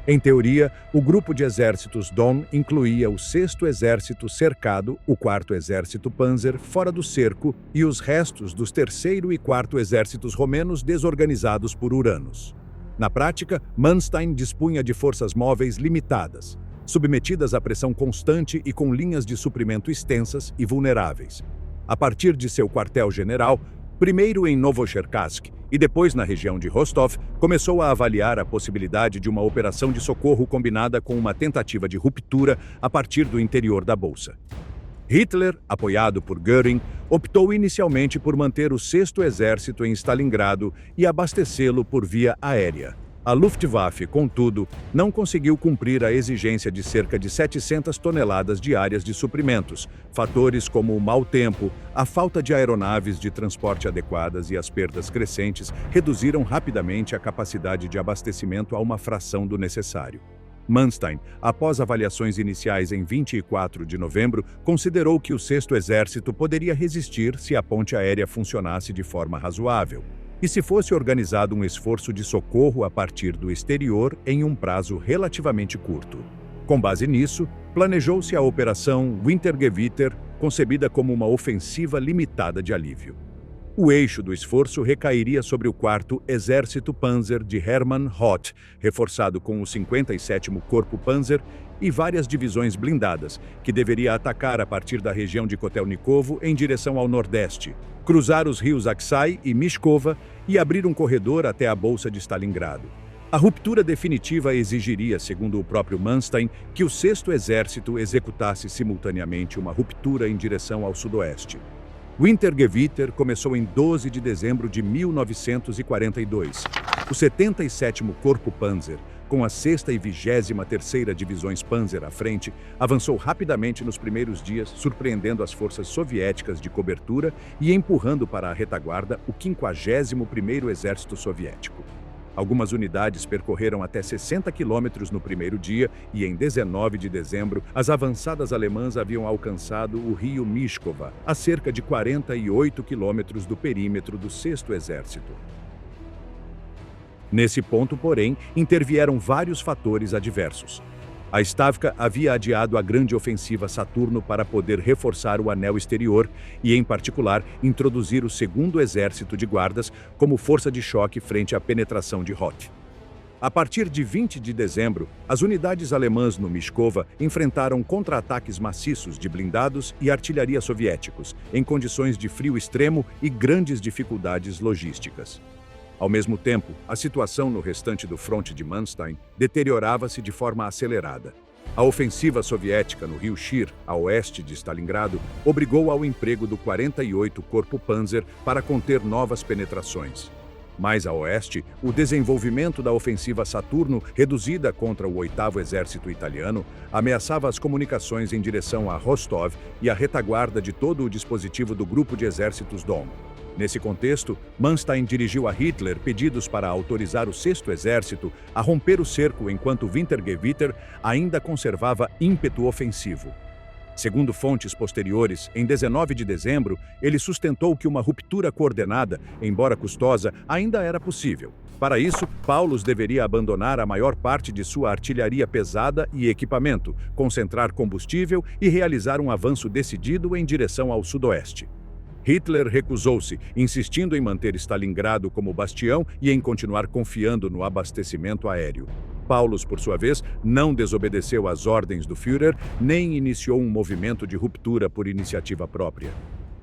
Em teoria, o grupo de exércitos Don incluía o 6º Exército cercado, o 4º Exército Panzer fora do cerco e os restos dos 3º e 4º Exércitos romenos desorganizados por Uranus. Na prática, Manstein dispunha de forças móveis limitadas, submetidas à pressão constante e com linhas de suprimento extensas e vulneráveis. A partir de seu quartel-general, primeiro em Novocherkassk e depois na região de Rostov, começou a avaliar a possibilidade de uma operação de socorro combinada com uma tentativa de ruptura a partir do interior da bolsa. Hitler, apoiado por Göring, optou inicialmente por manter o 6º Exército em Stalingrado e abastecê-lo por via aérea. A Luftwaffe, contudo, não conseguiu cumprir a exigência de cerca de 700 toneladas diárias de suprimentos. Fatores como o mau tempo, a falta de aeronaves de transporte adequadas e as perdas crescentes reduziram rapidamente a capacidade de abastecimento a uma fração do necessário. Manstein, após avaliações iniciais em 24 de novembro, considerou que o 6º Exército poderia resistir se a ponte aérea funcionasse de forma razoável e se fosse organizado um esforço de socorro a partir do exterior em um prazo relativamente curto. Com base nisso, planejou-se a Operação Wintergewitter, concebida como uma ofensiva limitada de alívio. O eixo do esforço recairia sobre o 4º Exército Panzer de Hermann Roth, reforçado com o 57º Corpo Panzer e várias divisões blindadas, que deveria atacar a partir da região de Kotelnikovo em direção ao nordeste, cruzar os rios Aksai e Mishkova e abrir um corredor até a bolsa de Stalingrado. A ruptura definitiva exigiria, segundo o próprio Manstein, que o 6º Exército executasse simultaneamente uma ruptura em direção ao sudoeste. Wintergewitter começou em 12 de dezembro de 1942. O 77º Corpo Panzer, com a 6ª e 23ª Divisões Panzer à frente, avançou rapidamente nos primeiros dias, surpreendendo as forças soviéticas de cobertura e empurrando para a retaguarda o 51º Exército Soviético. Algumas unidades percorreram até 60 quilômetros no primeiro dia e, em 19 de dezembro, as avançadas alemãs haviam alcançado o rio Mishkova, a cerca de 48 quilômetros do perímetro do 6º Exército. Nesse ponto, porém, intervieram vários fatores adversos. A Stavka havia adiado a grande ofensiva Saturno para poder reforçar o anel exterior e, em particular, introduzir o segundo exército de guardas como força de choque frente à penetração de Hoth. A partir de 20 de dezembro, as unidades alemãs no Mishkova enfrentaram contra-ataques maciços de blindados e artilharia soviéticos, em condições de frio extremo e grandes dificuldades logísticas. Ao mesmo tempo, a situação no restante do fronte de Manstein deteriorava-se de forma acelerada. A ofensiva soviética no rio Shir, a oeste de Stalingrado, obrigou ao emprego do 48º Corpo Panzer para conter novas penetrações. Mais a oeste, o desenvolvimento da ofensiva Saturno, reduzida contra o 8º Exército Italiano, ameaçava as comunicações em direção a Rostov e a retaguarda de todo o dispositivo do Grupo de Exércitos Don. Nesse contexto, Manstein dirigiu a Hitler pedidos para autorizar o 6º Exército a romper o cerco enquanto Wintergewitter ainda conservava ímpeto ofensivo. Segundo fontes posteriores, em 19 de dezembro, ele sustentou que uma ruptura coordenada, embora custosa, ainda era possível. Para isso, Paulus deveria abandonar a maior parte de sua artilharia pesada e equipamento, concentrar combustível e realizar um avanço decidido em direção ao sudoeste. Hitler recusou-se, insistindo em manter Stalingrado como bastião e em continuar confiando no abastecimento aéreo. Paulus, por sua vez, não desobedeceu às ordens do Führer, nem iniciou um movimento de ruptura por iniciativa própria.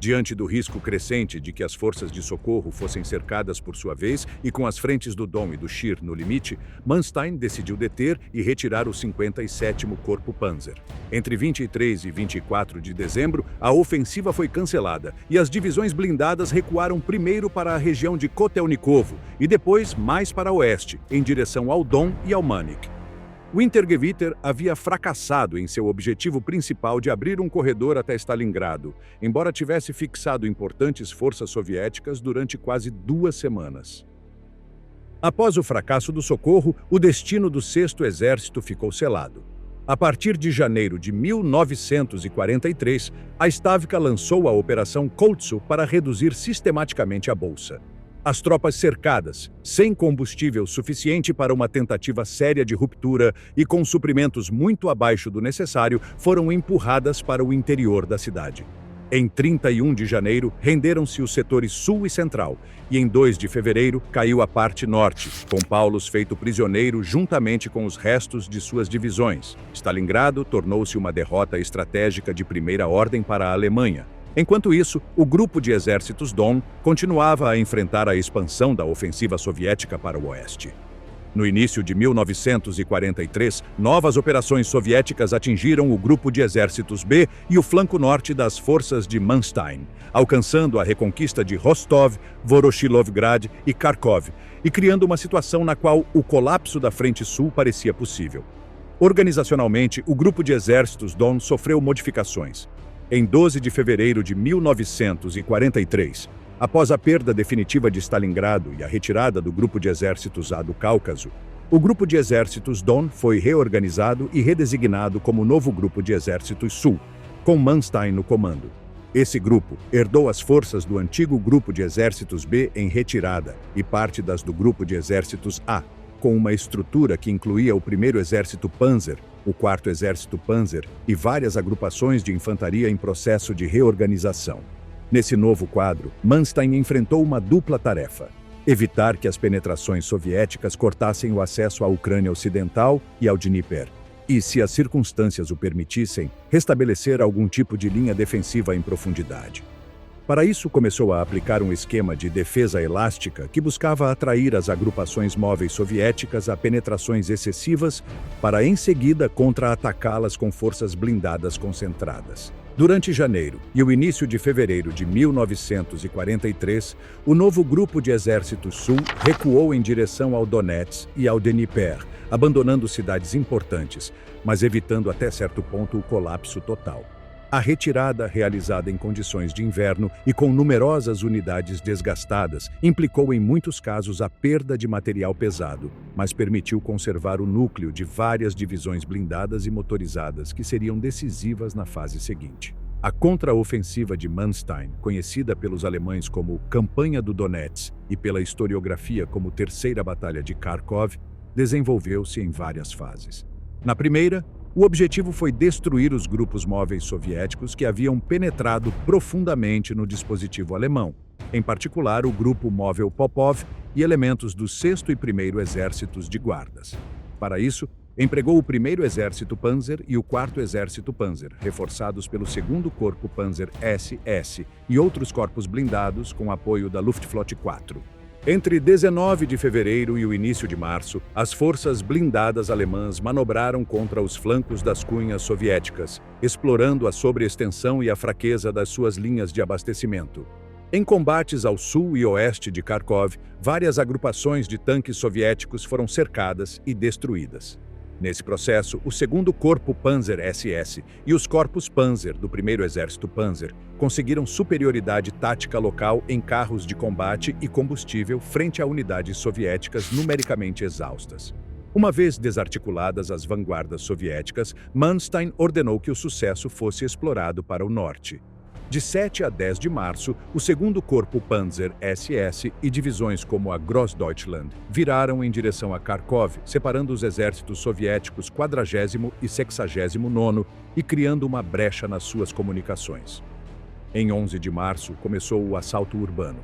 Diante do risco crescente de que as forças de socorro fossem cercadas por sua vez e com as frentes do Don e do Shir no limite, Manstein decidiu deter e retirar o 57º Corpo Panzer. Entre 23 e 24 de dezembro, a ofensiva foi cancelada e as divisões blindadas recuaram primeiro para a região de Kotelnikovo e depois mais para oeste, em direção ao Don e ao Manik. Wintergewitter havia fracassado em seu objetivo principal de abrir um corredor até Stalingrado, embora tivesse fixado importantes forças soviéticas durante quase 2 semanas. Após o fracasso do socorro, o destino do 6º Exército ficou selado. A partir de janeiro de 1943, a Stavka lançou a Operação Koltso para reduzir sistematicamente a bolsa. As tropas cercadas, sem combustível suficiente para uma tentativa séria de ruptura e com suprimentos muito abaixo do necessário, foram empurradas para o interior da cidade. Em 31 de janeiro, renderam-se os setores sul e central, e em 2 de fevereiro caiu a parte norte, com Paulus feito prisioneiro juntamente com os restos de suas divisões. Stalingrado tornou-se uma derrota estratégica de primeira ordem para a Alemanha. Enquanto isso, o Grupo de Exércitos Don continuava a enfrentar a expansão da ofensiva soviética para o oeste. No início de 1943, novas operações soviéticas atingiram o Grupo de Exércitos B e o flanco norte das forças de Manstein, alcançando a reconquista de Rostov, Voroshilovgrad e Kharkov, e criando uma situação na qual o colapso da Frente Sul parecia possível. Organizacionalmente, o Grupo de Exércitos Don sofreu modificações. Em 12 de fevereiro de 1943, após a perda definitiva de Stalingrado e a retirada do Grupo de Exércitos A do Cáucaso, o Grupo de Exércitos Don foi reorganizado e redesignado como novo Grupo de Exércitos Sul, com Manstein no comando. Esse grupo herdou as forças do antigo Grupo de Exércitos B em retirada e parte das do Grupo de Exércitos A, com uma estrutura que incluía o 1º Exército Panzer, o 4º Exército Panzer e várias agrupações de infantaria em processo de reorganização. Nesse novo quadro, Manstein enfrentou uma dupla tarefa: evitar que as penetrações soviéticas cortassem o acesso à Ucrânia Ocidental e ao Dnieper, e, se as circunstâncias o permitissem, restabelecer algum tipo de linha defensiva em profundidade. Para isso, começou a aplicar um esquema de defesa elástica que buscava atrair as agrupações móveis soviéticas a penetrações excessivas para, em seguida, contra-atacá-las com forças blindadas concentradas. Durante janeiro e o início de fevereiro de 1943, o novo Grupo de Exércitos Sul recuou em direção ao Donetsk e ao Dnieper, abandonando cidades importantes, mas evitando até certo ponto o colapso total. A retirada, realizada em condições de inverno e com numerosas unidades desgastadas, implicou em muitos casos a perda de material pesado, mas permitiu conservar o núcleo de várias divisões blindadas e motorizadas que seriam decisivas na fase seguinte. A contraofensiva de Manstein, conhecida pelos alemães como Campanha do Donets e pela historiografia como Terceira Batalha de Kharkov, desenvolveu-se em várias fases. Na primeira, o objetivo foi destruir os grupos móveis soviéticos que haviam penetrado profundamente no dispositivo alemão, em particular o Grupo Móvel Popov e elementos do 6º e 1º Exércitos de Guardas. Para isso, empregou o 1º Exército Panzer e o 4º Exército Panzer, reforçados pelo 2º Corpo Panzer SS e outros corpos blindados com apoio da Luftflotte 4. Entre 19 de fevereiro e o início de março, as forças blindadas alemãs manobraram contra os flancos das cunhas soviéticas, explorando a sobreextensão e a fraqueza das suas linhas de abastecimento. Em combates ao sul e oeste de Kharkov, várias agrupações de tanques soviéticos foram cercadas e destruídas. Nesse processo, o 2º Corpo Panzer SS e os Corpos Panzer do 1º Exército Panzer conseguiram superioridade tática local em carros de combate e combustível frente a unidades soviéticas numericamente exaustas. Uma vez desarticuladas as vanguardas soviéticas, Manstein ordenou que o sucesso fosse explorado para o norte. De 7 a 10 de março, o 2º Corpo Panzer SS e divisões como a Grossdeutschland viraram em direção a Kharkov, separando os exércitos soviéticos 40º e 69º e criando uma brecha nas suas comunicações. Em 11 de março, começou o assalto urbano.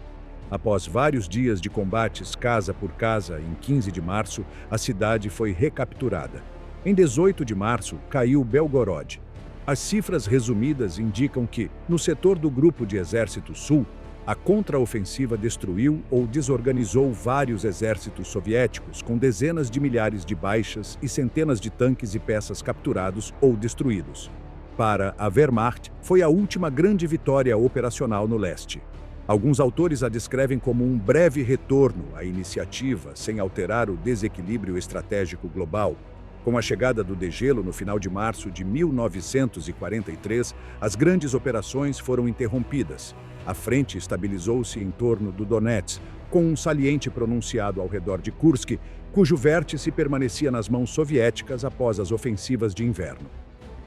Após vários dias de combates casa por casa, em 15 de março, a cidade foi recapturada. Em 18 de março, caiu Belgorod. As cifras resumidas indicam que, no setor do Grupo de Exército Sul, a contraofensiva destruiu ou desorganizou vários exércitos soviéticos, com dezenas de milhares de baixas e centenas de tanques e peças capturados ou destruídos. Para a Wehrmacht, foi a última grande vitória operacional no leste. Alguns autores a descrevem como um breve retorno à iniciativa, sem alterar o desequilíbrio estratégico global. Com a chegada do degelo no final de março de 1943, as grandes operações foram interrompidas. A frente estabilizou-se em torno do Donets, com um saliente pronunciado ao redor de Kursk, cujo vértice permanecia nas mãos soviéticas após as ofensivas de inverno.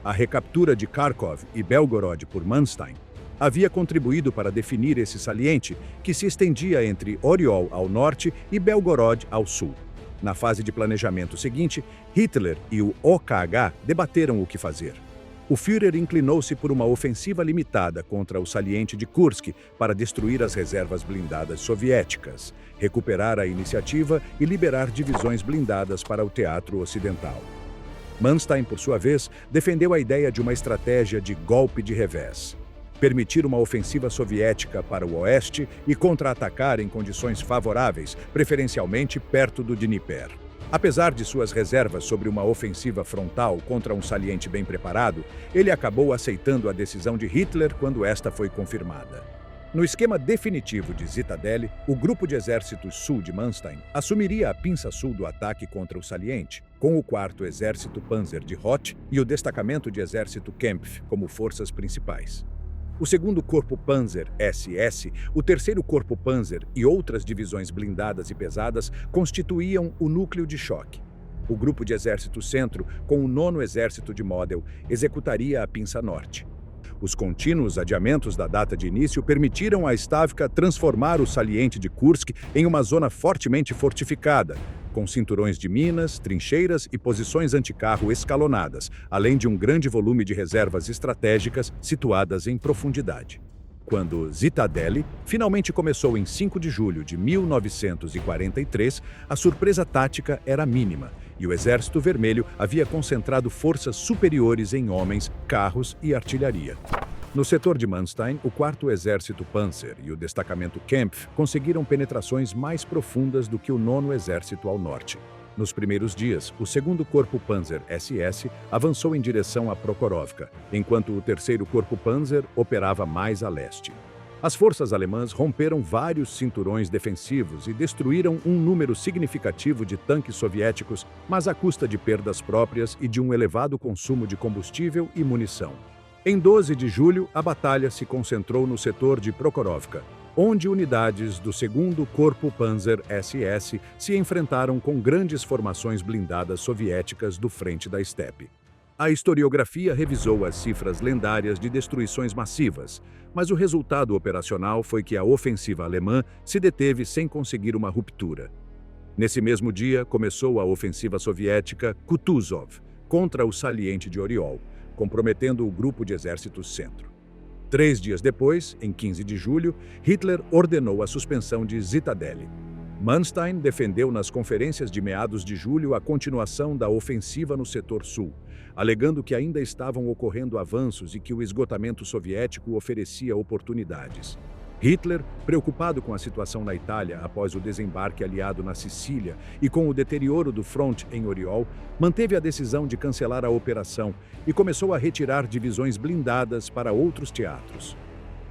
A recaptura de Kharkov e Belgorod por Manstein havia contribuído para definir esse saliente, que se estendia entre Oriol ao norte e Belgorod ao sul. Na fase de planejamento seguinte, Hitler e o OKH debateram o que fazer. O Führer inclinou-se por uma ofensiva limitada contra o saliente de Kursk para destruir as reservas blindadas soviéticas, recuperar a iniciativa e liberar divisões blindadas para o teatro ocidental. Manstein, por sua vez, defendeu a ideia de uma estratégia de golpe de revés. Permitir uma ofensiva soviética para o oeste e contra-atacar em condições favoráveis, preferencialmente perto do Dnieper. Apesar de suas reservas sobre uma ofensiva frontal contra um saliente bem preparado, ele acabou aceitando a decisão de Hitler quando esta foi confirmada. No esquema definitivo de Zitadelle, o Grupo de Exércitos Sul de Manstein assumiria a pinça sul do ataque contra o saliente, com o 4º Exército Panzer de Hoth e o Destacamento de Exército Kempf como forças principais. O 2º Corpo Panzer SS, o 3º Corpo Panzer e outras divisões blindadas e pesadas constituíam o núcleo de choque. O Grupo de Exército Centro, com o 9º Exército de Model, executaria a pinça norte. Os contínuos adiamentos da data de início permitiram à Stavka transformar o saliente de Kursk em uma zona fortemente fortificada, com cinturões de minas, trincheiras e posições anticarro escalonadas, além de um grande volume de reservas estratégicas situadas em profundidade. Quando Zitadelle finalmente começou em 5 de julho de 1943, a surpresa tática era mínima e o Exército Vermelho havia concentrado forças superiores em homens, carros e artilharia. No setor de Manstein, o 4º Exército Panzer e o destacamento Kempf conseguiram penetrações mais profundas do que o 9º Exército ao norte. Nos primeiros dias, o 2º Corpo Panzer SS avançou em direção a Prokhorovka, enquanto o 3º Corpo Panzer operava mais a leste. As forças alemãs romperam vários cinturões defensivos e destruíram um número significativo de tanques soviéticos, mas à custa de perdas próprias e de um elevado consumo de combustível e munição. Em 12 de julho, a batalha se concentrou no setor de Prokhorovka, onde unidades do 2º Corpo Panzer SS se enfrentaram com grandes formações blindadas soviéticas do frente da estepe. A historiografia revisou as cifras lendárias de destruições massivas, mas o resultado operacional foi que a ofensiva alemã se deteve sem conseguir uma ruptura. Nesse mesmo dia, começou a ofensiva soviética Kutuzov contra o saliente de Oriol, comprometendo o grupo de exércitos centro. 3 dias depois, em 15 de julho, Hitler ordenou a suspensão de Zitadelle. Manstein defendeu nas conferências de meados de julho a continuação da ofensiva no setor sul, alegando que ainda estavam ocorrendo avanços e que o esgotamento soviético oferecia oportunidades. Hitler, preocupado com a situação na Itália após o desembarque aliado na Sicília e com o deterioro do fronte em Oriol, manteve a decisão de cancelar a operação e começou a retirar divisões blindadas para outros teatros.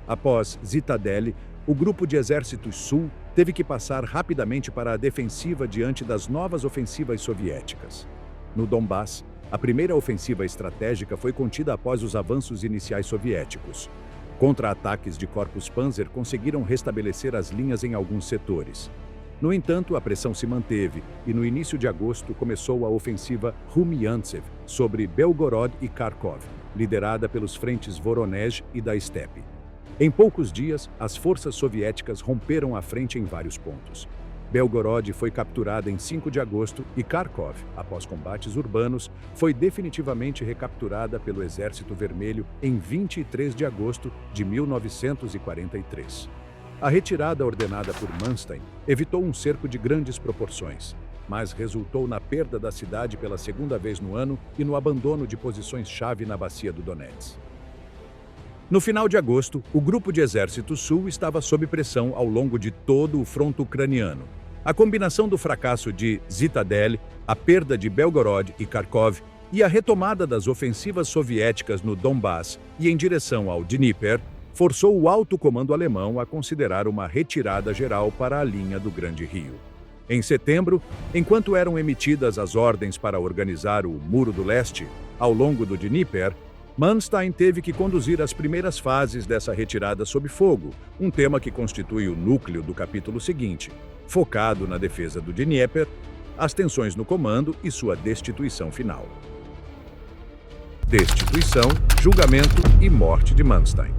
Após Zitadelle, o grupo de exércitos sul teve que passar rapidamente para a defensiva diante das novas ofensivas soviéticas. No Donbass, a primeira ofensiva estratégica foi contida após os avanços iniciais soviéticos. Contra-ataques de corpos Panzer conseguiram restabelecer as linhas em alguns setores. No entanto, a pressão se manteve e no início de agosto começou a ofensiva Rumiantsev sobre Belgorod e Kharkov, liderada pelos frentes Voronezh e da Steppe. Em poucos dias, as forças soviéticas romperam a frente em vários pontos. Belgorod foi capturada em 5 de agosto e Kharkov, após combates urbanos, foi definitivamente recapturada pelo Exército Vermelho em 23 de agosto de 1943. A retirada ordenada por Manstein evitou um cerco de grandes proporções, mas resultou na perda da cidade pela segunda vez no ano e no abandono de posições-chave na bacia do Donetsk. No final de agosto, o Grupo de Exército Sul estava sob pressão ao longo de todo o fronte ucraniano. A combinação do fracasso de Zitadelle, a perda de Belgorod e Kharkov e a retomada das ofensivas soviéticas no Donbass e em direção ao Dnieper forçou o alto comando alemão a considerar uma retirada geral para a linha do Grande Rio. Em setembro, enquanto eram emitidas as ordens para organizar o Muro do Leste ao longo do Dnieper, Manstein teve que conduzir as primeiras fases dessa retirada sob fogo, um tema que constitui o núcleo do capítulo seguinte, focado na defesa do Dnieper, as tensões no comando e sua destituição final. Destituição, julgamento e morte de Manstein.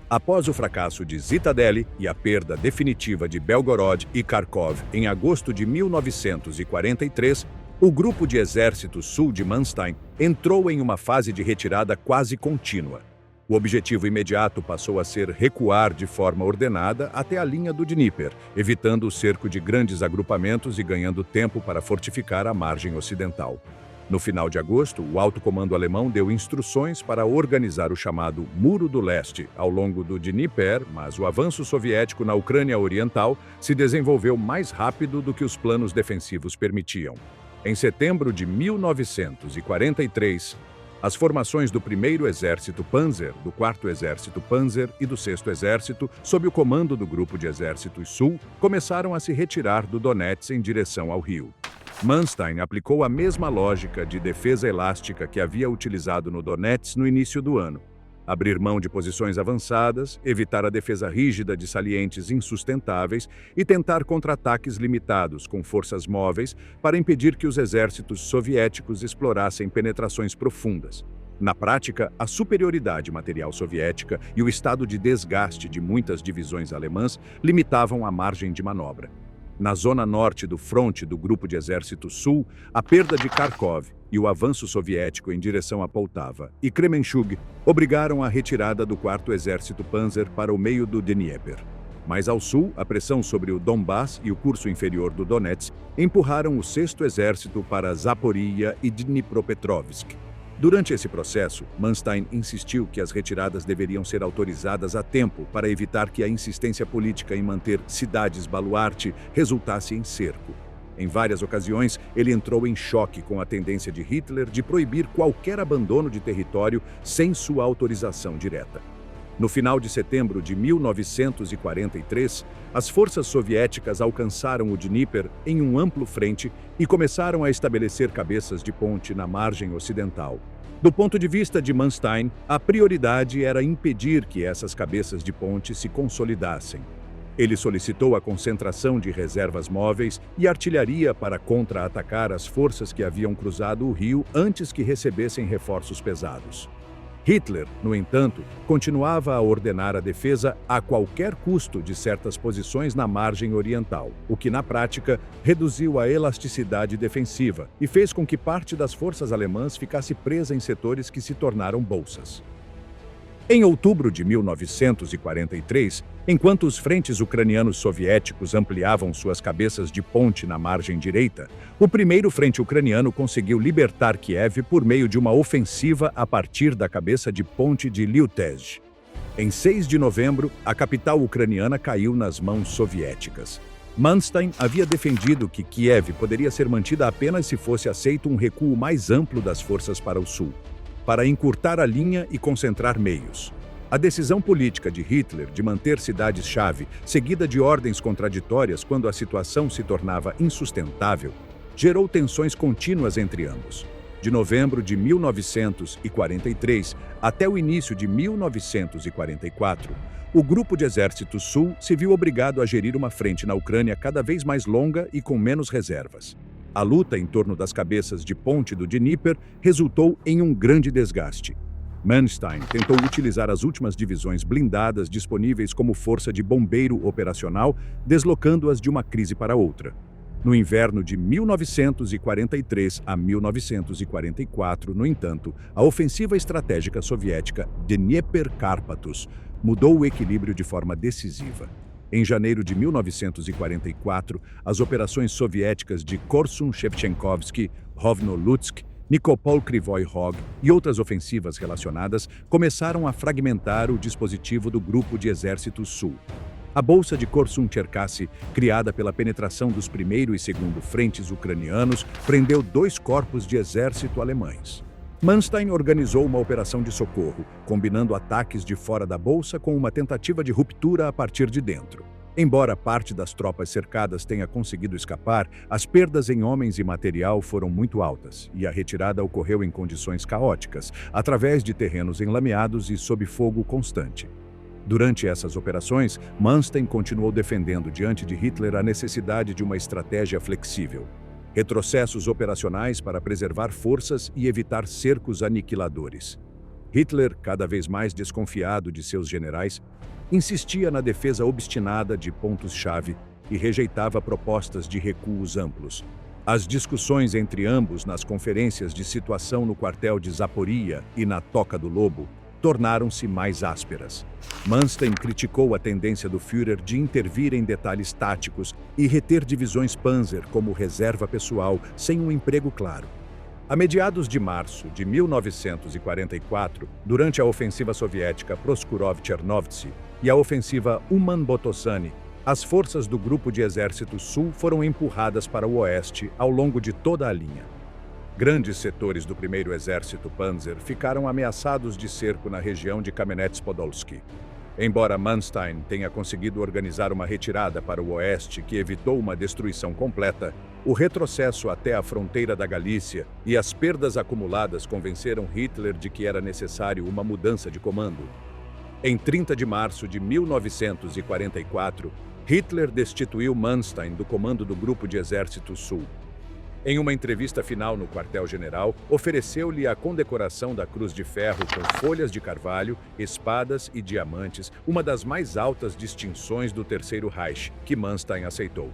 Após o fracasso de Zitadelle e a perda definitiva de Belgorod e Kharkov em agosto de 1943, o Grupo de Exército Sul de Manstein entrou em uma fase de retirada quase contínua. O objetivo imediato passou a ser recuar de forma ordenada até a linha do Dnieper, evitando o cerco de grandes agrupamentos e ganhando tempo para fortificar a margem ocidental. No final de agosto, o alto comando alemão deu instruções para organizar o chamado Muro do Leste ao longo do Dnieper, mas o avanço soviético na Ucrânia Oriental se desenvolveu mais rápido do que os planos defensivos permitiam. Em setembro de 1943, as formações do 1º Exército Panzer, do 4º Exército Panzer e do 6º Exército, sob o comando do Grupo de Exércitos Sul, começaram a se retirar do Donetsk em direção ao rio. Manstein aplicou a mesma lógica de defesa elástica que havia utilizado no Donetsk no início do ano. Abrir mão de posições avançadas, evitar a defesa rígida de salientes insustentáveis e tentar contra-ataques limitados com forças móveis para impedir que os exércitos soviéticos explorassem penetrações profundas. Na prática, a superioridade material soviética e o estado de desgaste de muitas divisões alemãs limitavam a margem de manobra. Na zona norte do fronte do Grupo de Exército Sul, a perda de Kharkov e o avanço soviético em direção a Poltava e Kremenchug obrigaram a retirada do 4º Exército Panzer para o meio do Dnieper. Mais ao sul, a pressão sobre o Donbass e o curso inferior do Donetsk empurraram o 6º Exército para Zaporizhia e Dnipropetrovsk. Durante esse processo, Manstein insistiu que as retiradas deveriam ser autorizadas a tempo para evitar que a insistência política em manter cidades baluarte resultasse em cerco. Em várias ocasiões, ele entrou em choque com a tendência de Hitler de proibir qualquer abandono de território sem sua autorização direta. No final de setembro de 1943, as forças soviéticas alcançaram o Dnieper em um amplo frente e começaram a estabelecer cabeças de ponte na margem ocidental. Do ponto de vista de Manstein, a prioridade era impedir que essas cabeças de ponte se consolidassem. Ele solicitou a concentração de reservas móveis e artilharia para contra-atacar as forças que haviam cruzado o rio antes que recebessem reforços pesados. Hitler, no entanto, continuava a ordenar a defesa a qualquer custo de certas posições na margem oriental, o que, na prática, reduziu a elasticidade defensiva e fez com que parte das forças alemãs ficasse presa em setores que se tornaram bolsas. Em outubro de 1943, enquanto os frentes ucranianos soviéticos ampliavam suas cabeças de ponte na margem direita, o primeiro frente ucraniano conseguiu libertar Kiev por meio de uma ofensiva a partir da cabeça de ponte de Liutezh. Em 6 de novembro, a capital ucraniana caiu nas mãos soviéticas. Manstein havia defendido que Kiev poderia ser mantida apenas se fosse aceito um recuo mais amplo das forças para o sul, para encurtar a linha e concentrar meios. A decisão política de Hitler de manter cidades-chave, seguida de ordens contraditórias quando a situação se tornava insustentável, gerou tensões contínuas entre ambos. De novembro de 1943 até o início de 1944, o Grupo de Exército Sul se viu obrigado a gerir uma frente na Ucrânia cada vez mais longa e com menos reservas. A luta em torno das cabeças de ponte do Dnieper resultou em um grande desgaste. Manstein tentou utilizar as últimas divisões blindadas disponíveis como força de bombeiro operacional, deslocando-as de uma crise para outra. No inverno de 1943 a 1944, no entanto, a ofensiva estratégica soviética Dnieper-Karpatus mudou o equilíbrio de forma decisiva. Em janeiro de 1944, as operações soviéticas de Korsun-Shevchenkovsky, Rovno-Lutsk, Nikopol-Krivoy Rog e outras ofensivas relacionadas começaram a fragmentar o dispositivo do Grupo de Exército Sul. A Bolsa de Korsun-Cherkassy, criada pela penetração dos primeiro e segundo frentes ucranianos, prendeu 2 corpos de exército alemães. Manstein organizou uma operação de socorro, combinando ataques de fora da bolsa com uma tentativa de ruptura a partir de dentro. Embora parte das tropas cercadas tenha conseguido escapar, as perdas em homens e material foram muito altas, e a retirada ocorreu em condições caóticas, através de terrenos enlameados e sob fogo constante. Durante essas operações, Manstein continuou defendendo diante de Hitler a necessidade de uma estratégia flexível. Retrocessos operacionais para preservar forças e evitar cercos aniquiladores. Hitler, cada vez mais desconfiado de seus generais, insistia na defesa obstinada de pontos-chave e rejeitava propostas de recuos amplos. As discussões entre ambos nas conferências de situação no quartel de Zaporia e na Toca do Lobo tornaram-se mais ásperas. Manstein criticou a tendência do Führer de intervir em detalhes táticos e reter divisões Panzer como reserva pessoal sem um emprego claro. A meados de março de 1944, durante a ofensiva soviética Proskurov-Chernovtsi e a ofensiva Uman-Botossani, as forças do Grupo de Exército Sul foram empurradas para o oeste ao longo de toda a linha. Grandes setores do primeiro exército Panzer ficaram ameaçados de cerco na região de Kamenets-Podolsky. Embora Manstein tenha conseguido organizar uma retirada para o oeste que evitou uma destruição completa, o retrocesso até a fronteira da Galícia e as perdas acumuladas convenceram Hitler de que era necessário uma mudança de comando. Em 30 de março de 1944, Hitler destituiu Manstein do comando do Grupo de Exército Sul. Em uma entrevista final no quartel-general, ofereceu-lhe a condecoração da Cruz de Ferro com folhas de carvalho, espadas e diamantes, uma das mais altas distinções do Terceiro Reich, que Manstein aceitou.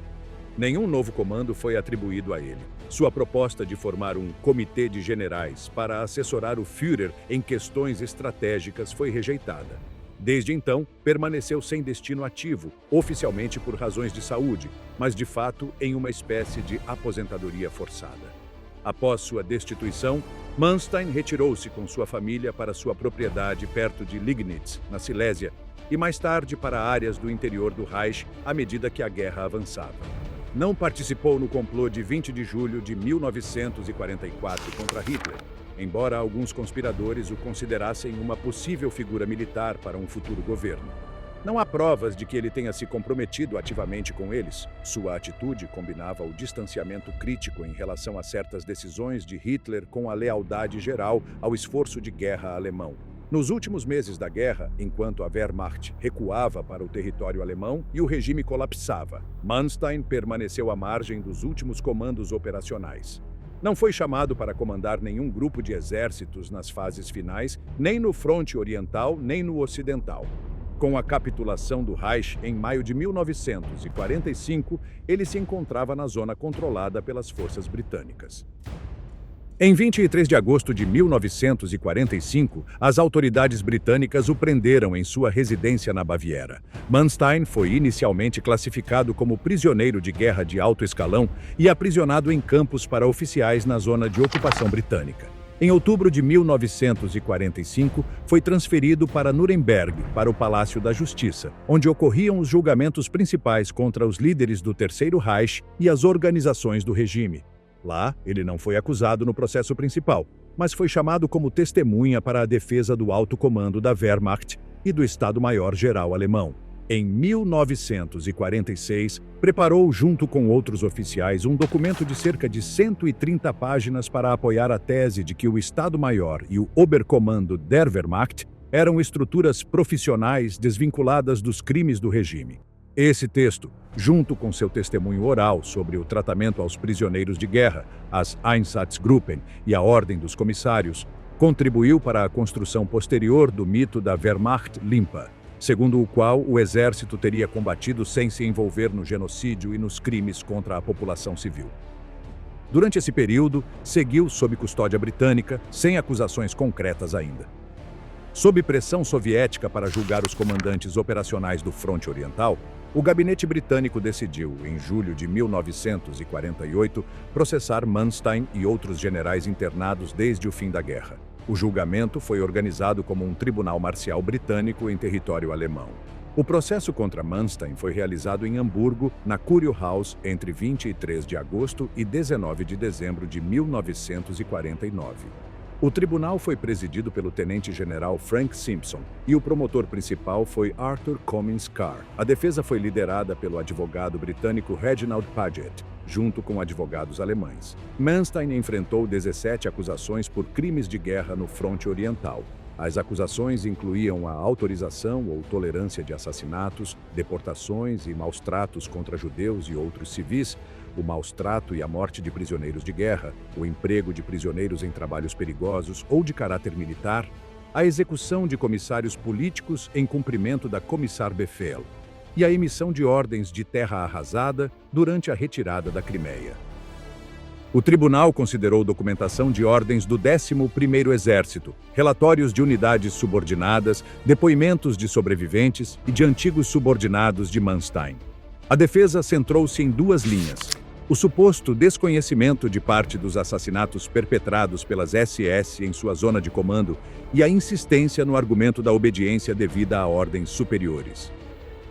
Nenhum novo comando foi atribuído a ele. Sua proposta de formar um comitê de generais para assessorar o Führer em questões estratégicas foi rejeitada. Desde então, permaneceu sem destino ativo, oficialmente por razões de saúde, mas de fato em uma espécie de aposentadoria forçada. Após sua destituição, Manstein retirou-se com sua família para sua propriedade perto de Liegnitz, na Silésia, e mais tarde para áreas do interior do Reich à medida que a guerra avançava. Não participou no complô de 20 de julho de 1944 contra Hitler, embora alguns conspiradores o considerassem uma possível figura militar para um futuro governo. Não há provas de que ele tenha se comprometido ativamente com eles. Sua atitude combinava o distanciamento crítico em relação a certas decisões de Hitler com a lealdade geral ao esforço de guerra alemão. Nos últimos meses da guerra, enquanto a Wehrmacht recuava para o território alemão e o regime colapsava, Manstein permaneceu à margem dos últimos comandos operacionais. Não foi chamado para comandar nenhum grupo de exércitos nas fases finais, nem no fronte oriental, nem no ocidental. Com a capitulação do Reich em maio de 1945, ele se encontrava na zona controlada pelas forças britânicas. Em 23 de agosto de 1945, as autoridades britânicas o prenderam em sua residência na Baviera. Manstein foi inicialmente classificado como prisioneiro de guerra de alto escalão e aprisionado em campos para oficiais na zona de ocupação britânica. Em outubro de 1945, foi transferido para Nuremberg, para o Palácio da Justiça, onde ocorriam os julgamentos principais contra os líderes do Terceiro Reich e as organizações do regime. Lá, ele não foi acusado no processo principal, mas foi chamado como testemunha para a defesa do alto comando da Wehrmacht e do Estado-Maior-Geral alemão. Em 1946, preparou, junto com outros oficiais, um documento de cerca de 130 páginas para apoiar a tese de que o Estado-Maior e o Oberkommando der Wehrmacht eram estruturas profissionais desvinculadas dos crimes do regime. Esse texto, junto com seu testemunho oral sobre o tratamento aos prisioneiros de guerra, as Einsatzgruppen e a Ordem dos Comissários, contribuiu para a construção posterior do mito da Wehrmacht limpa, segundo o qual o exército teria combatido sem se envolver no genocídio e nos crimes contra a população civil. Durante esse período, seguiu sob custódia britânica, sem acusações concretas ainda. Sob pressão soviética para julgar os comandantes operacionais do fronte oriental, o gabinete britânico decidiu, em julho de 1948, processar Manstein e outros generais internados desde o fim da guerra. O julgamento foi organizado como um tribunal marcial britânico em território alemão. O processo contra Manstein foi realizado em Hamburgo, na Kurhaus, entre 23 de agosto e 19 de dezembro de 1949. O tribunal foi presidido pelo tenente-general Frank Simpson e o promotor principal foi Arthur Cummins Carr. A defesa foi liderada pelo advogado britânico Reginald Paget, junto com advogados alemães. Manstein enfrentou 17 acusações por crimes de guerra no fronte oriental. As acusações incluíam a autorização ou tolerância de assassinatos, deportações e maus-tratos contra judeus e outros civis, o maus-trato e a morte de prisioneiros de guerra, o emprego de prisioneiros em trabalhos perigosos ou de caráter militar, a execução de comissários políticos em cumprimento da Kommissarbefehl e a emissão de ordens de terra arrasada durante a retirada da Crimeia. O tribunal considerou documentação de ordens do 11º Exército, relatórios de unidades subordinadas, depoimentos de sobreviventes e de antigos subordinados de Manstein. A defesa centrou-se em duas linhas: o suposto desconhecimento de parte dos assassinatos perpetrados pelas SS em sua zona de comando e a insistência no argumento da obediência devida a ordens superiores.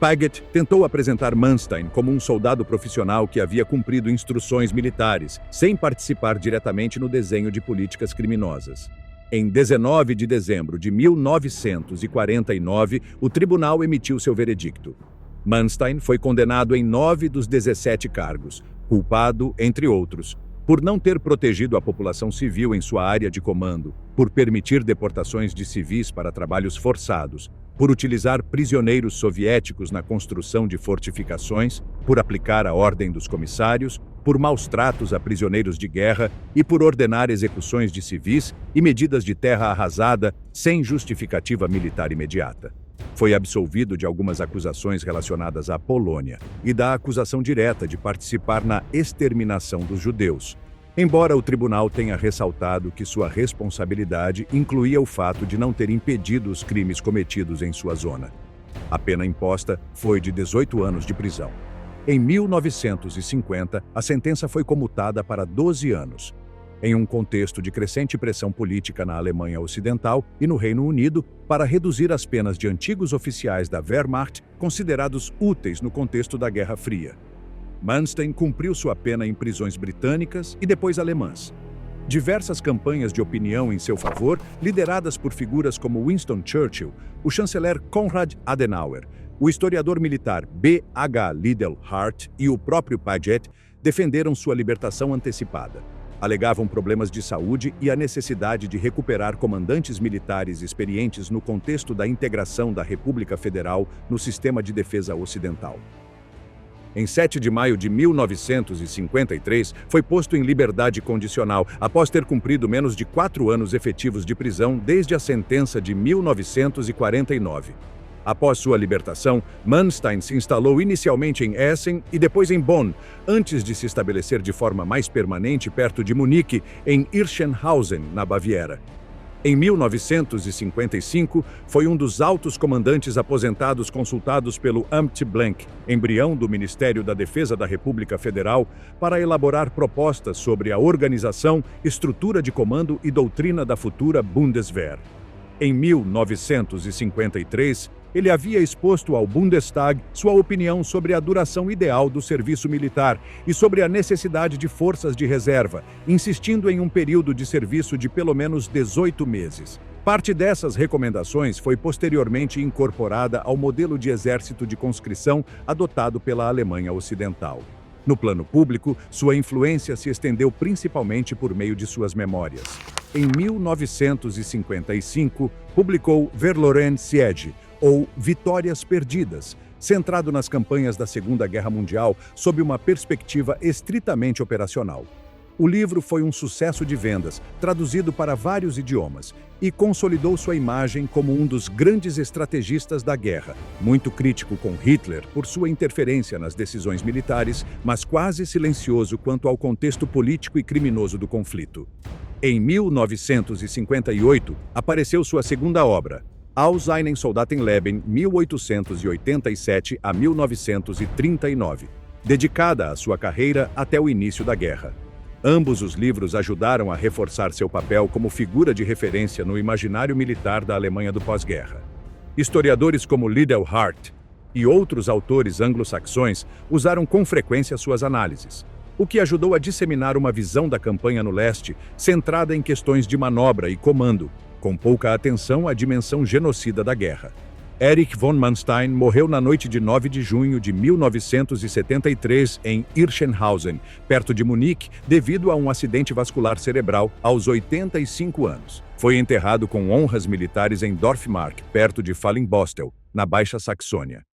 Paget tentou apresentar Manstein como um soldado profissional que havia cumprido instruções militares, sem participar diretamente no desenho de políticas criminosas. Em 19 de dezembro de 1949, o tribunal emitiu seu veredicto. Manstein foi condenado em 9 dos 17 cargos, culpado, entre outros, por não ter protegido a população civil em sua área de comando, por permitir deportações de civis para trabalhos forçados, por utilizar prisioneiros soviéticos na construção de fortificações, por aplicar a ordem dos comissários, por maus-tratos a prisioneiros de guerra e por ordenar execuções de civis e medidas de terra arrasada sem justificativa militar imediata. Foi absolvido de algumas acusações relacionadas à Polônia e da acusação direta de participar na exterminação dos judeus, embora o tribunal tenha ressaltado que sua responsabilidade incluía o fato de não ter impedido os crimes cometidos em sua zona. A pena imposta foi de 18 anos de prisão. Em 1950, a sentença foi comutada para 12 anos. Em um contexto de crescente pressão política na Alemanha Ocidental e no Reino Unido para reduzir as penas de antigos oficiais da Wehrmacht considerados úteis no contexto da Guerra Fria. Manstein cumpriu sua pena em prisões britânicas e depois alemãs. Diversas campanhas de opinião em seu favor, lideradas por figuras como Winston Churchill, o chanceler Konrad Adenauer, o historiador militar B. H. Liddell Hart e o próprio Paget, defenderam sua libertação antecipada. Alegavam problemas de saúde e a necessidade de recuperar comandantes militares experientes no contexto da integração da República Federal no sistema de defesa ocidental. Em 7 de maio de 1953, foi posto em liberdade condicional, após ter cumprido menos de 4 anos efetivos de prisão desde a sentença de 1949. Após sua libertação, Manstein se instalou inicialmente em Essen e depois em Bonn, antes de se estabelecer de forma mais permanente perto de Munique, em Irschenhausen, na Baviera. Em 1955, foi um dos altos comandantes aposentados consultados pelo Amt Blank, embrião do Ministério da Defesa da República Federal, para elaborar propostas sobre a organização, estrutura de comando e doutrina da futura Bundeswehr. Em 1953, ele havia exposto ao Bundestag sua opinião sobre a duração ideal do serviço militar e sobre a necessidade de forças de reserva, insistindo em um período de serviço de pelo menos 18 meses. Parte dessas recomendações foi posteriormente incorporada ao modelo de exército de conscrição adotado pela Alemanha Ocidental. No plano público, sua influência se estendeu principalmente por meio de suas memórias. Em 1955, publicou Verloren Siege, ou Vitórias Perdidas, centrado nas campanhas da Segunda Guerra Mundial sob uma perspectiva estritamente operacional. O livro foi um sucesso de vendas, traduzido para vários idiomas, e consolidou sua imagem como um dos grandes estrategistas da guerra, muito crítico com Hitler por sua interferência nas decisões militares, mas quase silencioso quanto ao contexto político e criminoso do conflito. Em 1958, apareceu sua segunda obra, Aus einem Soldatenleben, 1887 a 1939, dedicada à sua carreira até o início da guerra. Ambos os livros ajudaram a reforçar seu papel como figura de referência no imaginário militar da Alemanha do pós-guerra. Historiadores como Liddell Hart e outros autores anglo-saxões usaram com frequência suas análises, o que ajudou a disseminar uma visão da campanha no leste centrada em questões de manobra e comando, com pouca atenção à dimensão genocida da guerra. Erich von Manstein morreu na noite de 9 de junho de 1973 em Irschenhausen, perto de Munique, devido a um acidente vascular cerebral aos 85 anos. Foi enterrado com honras militares em Dorfmark, perto de Fallingbostel, na Baixa Saxônia.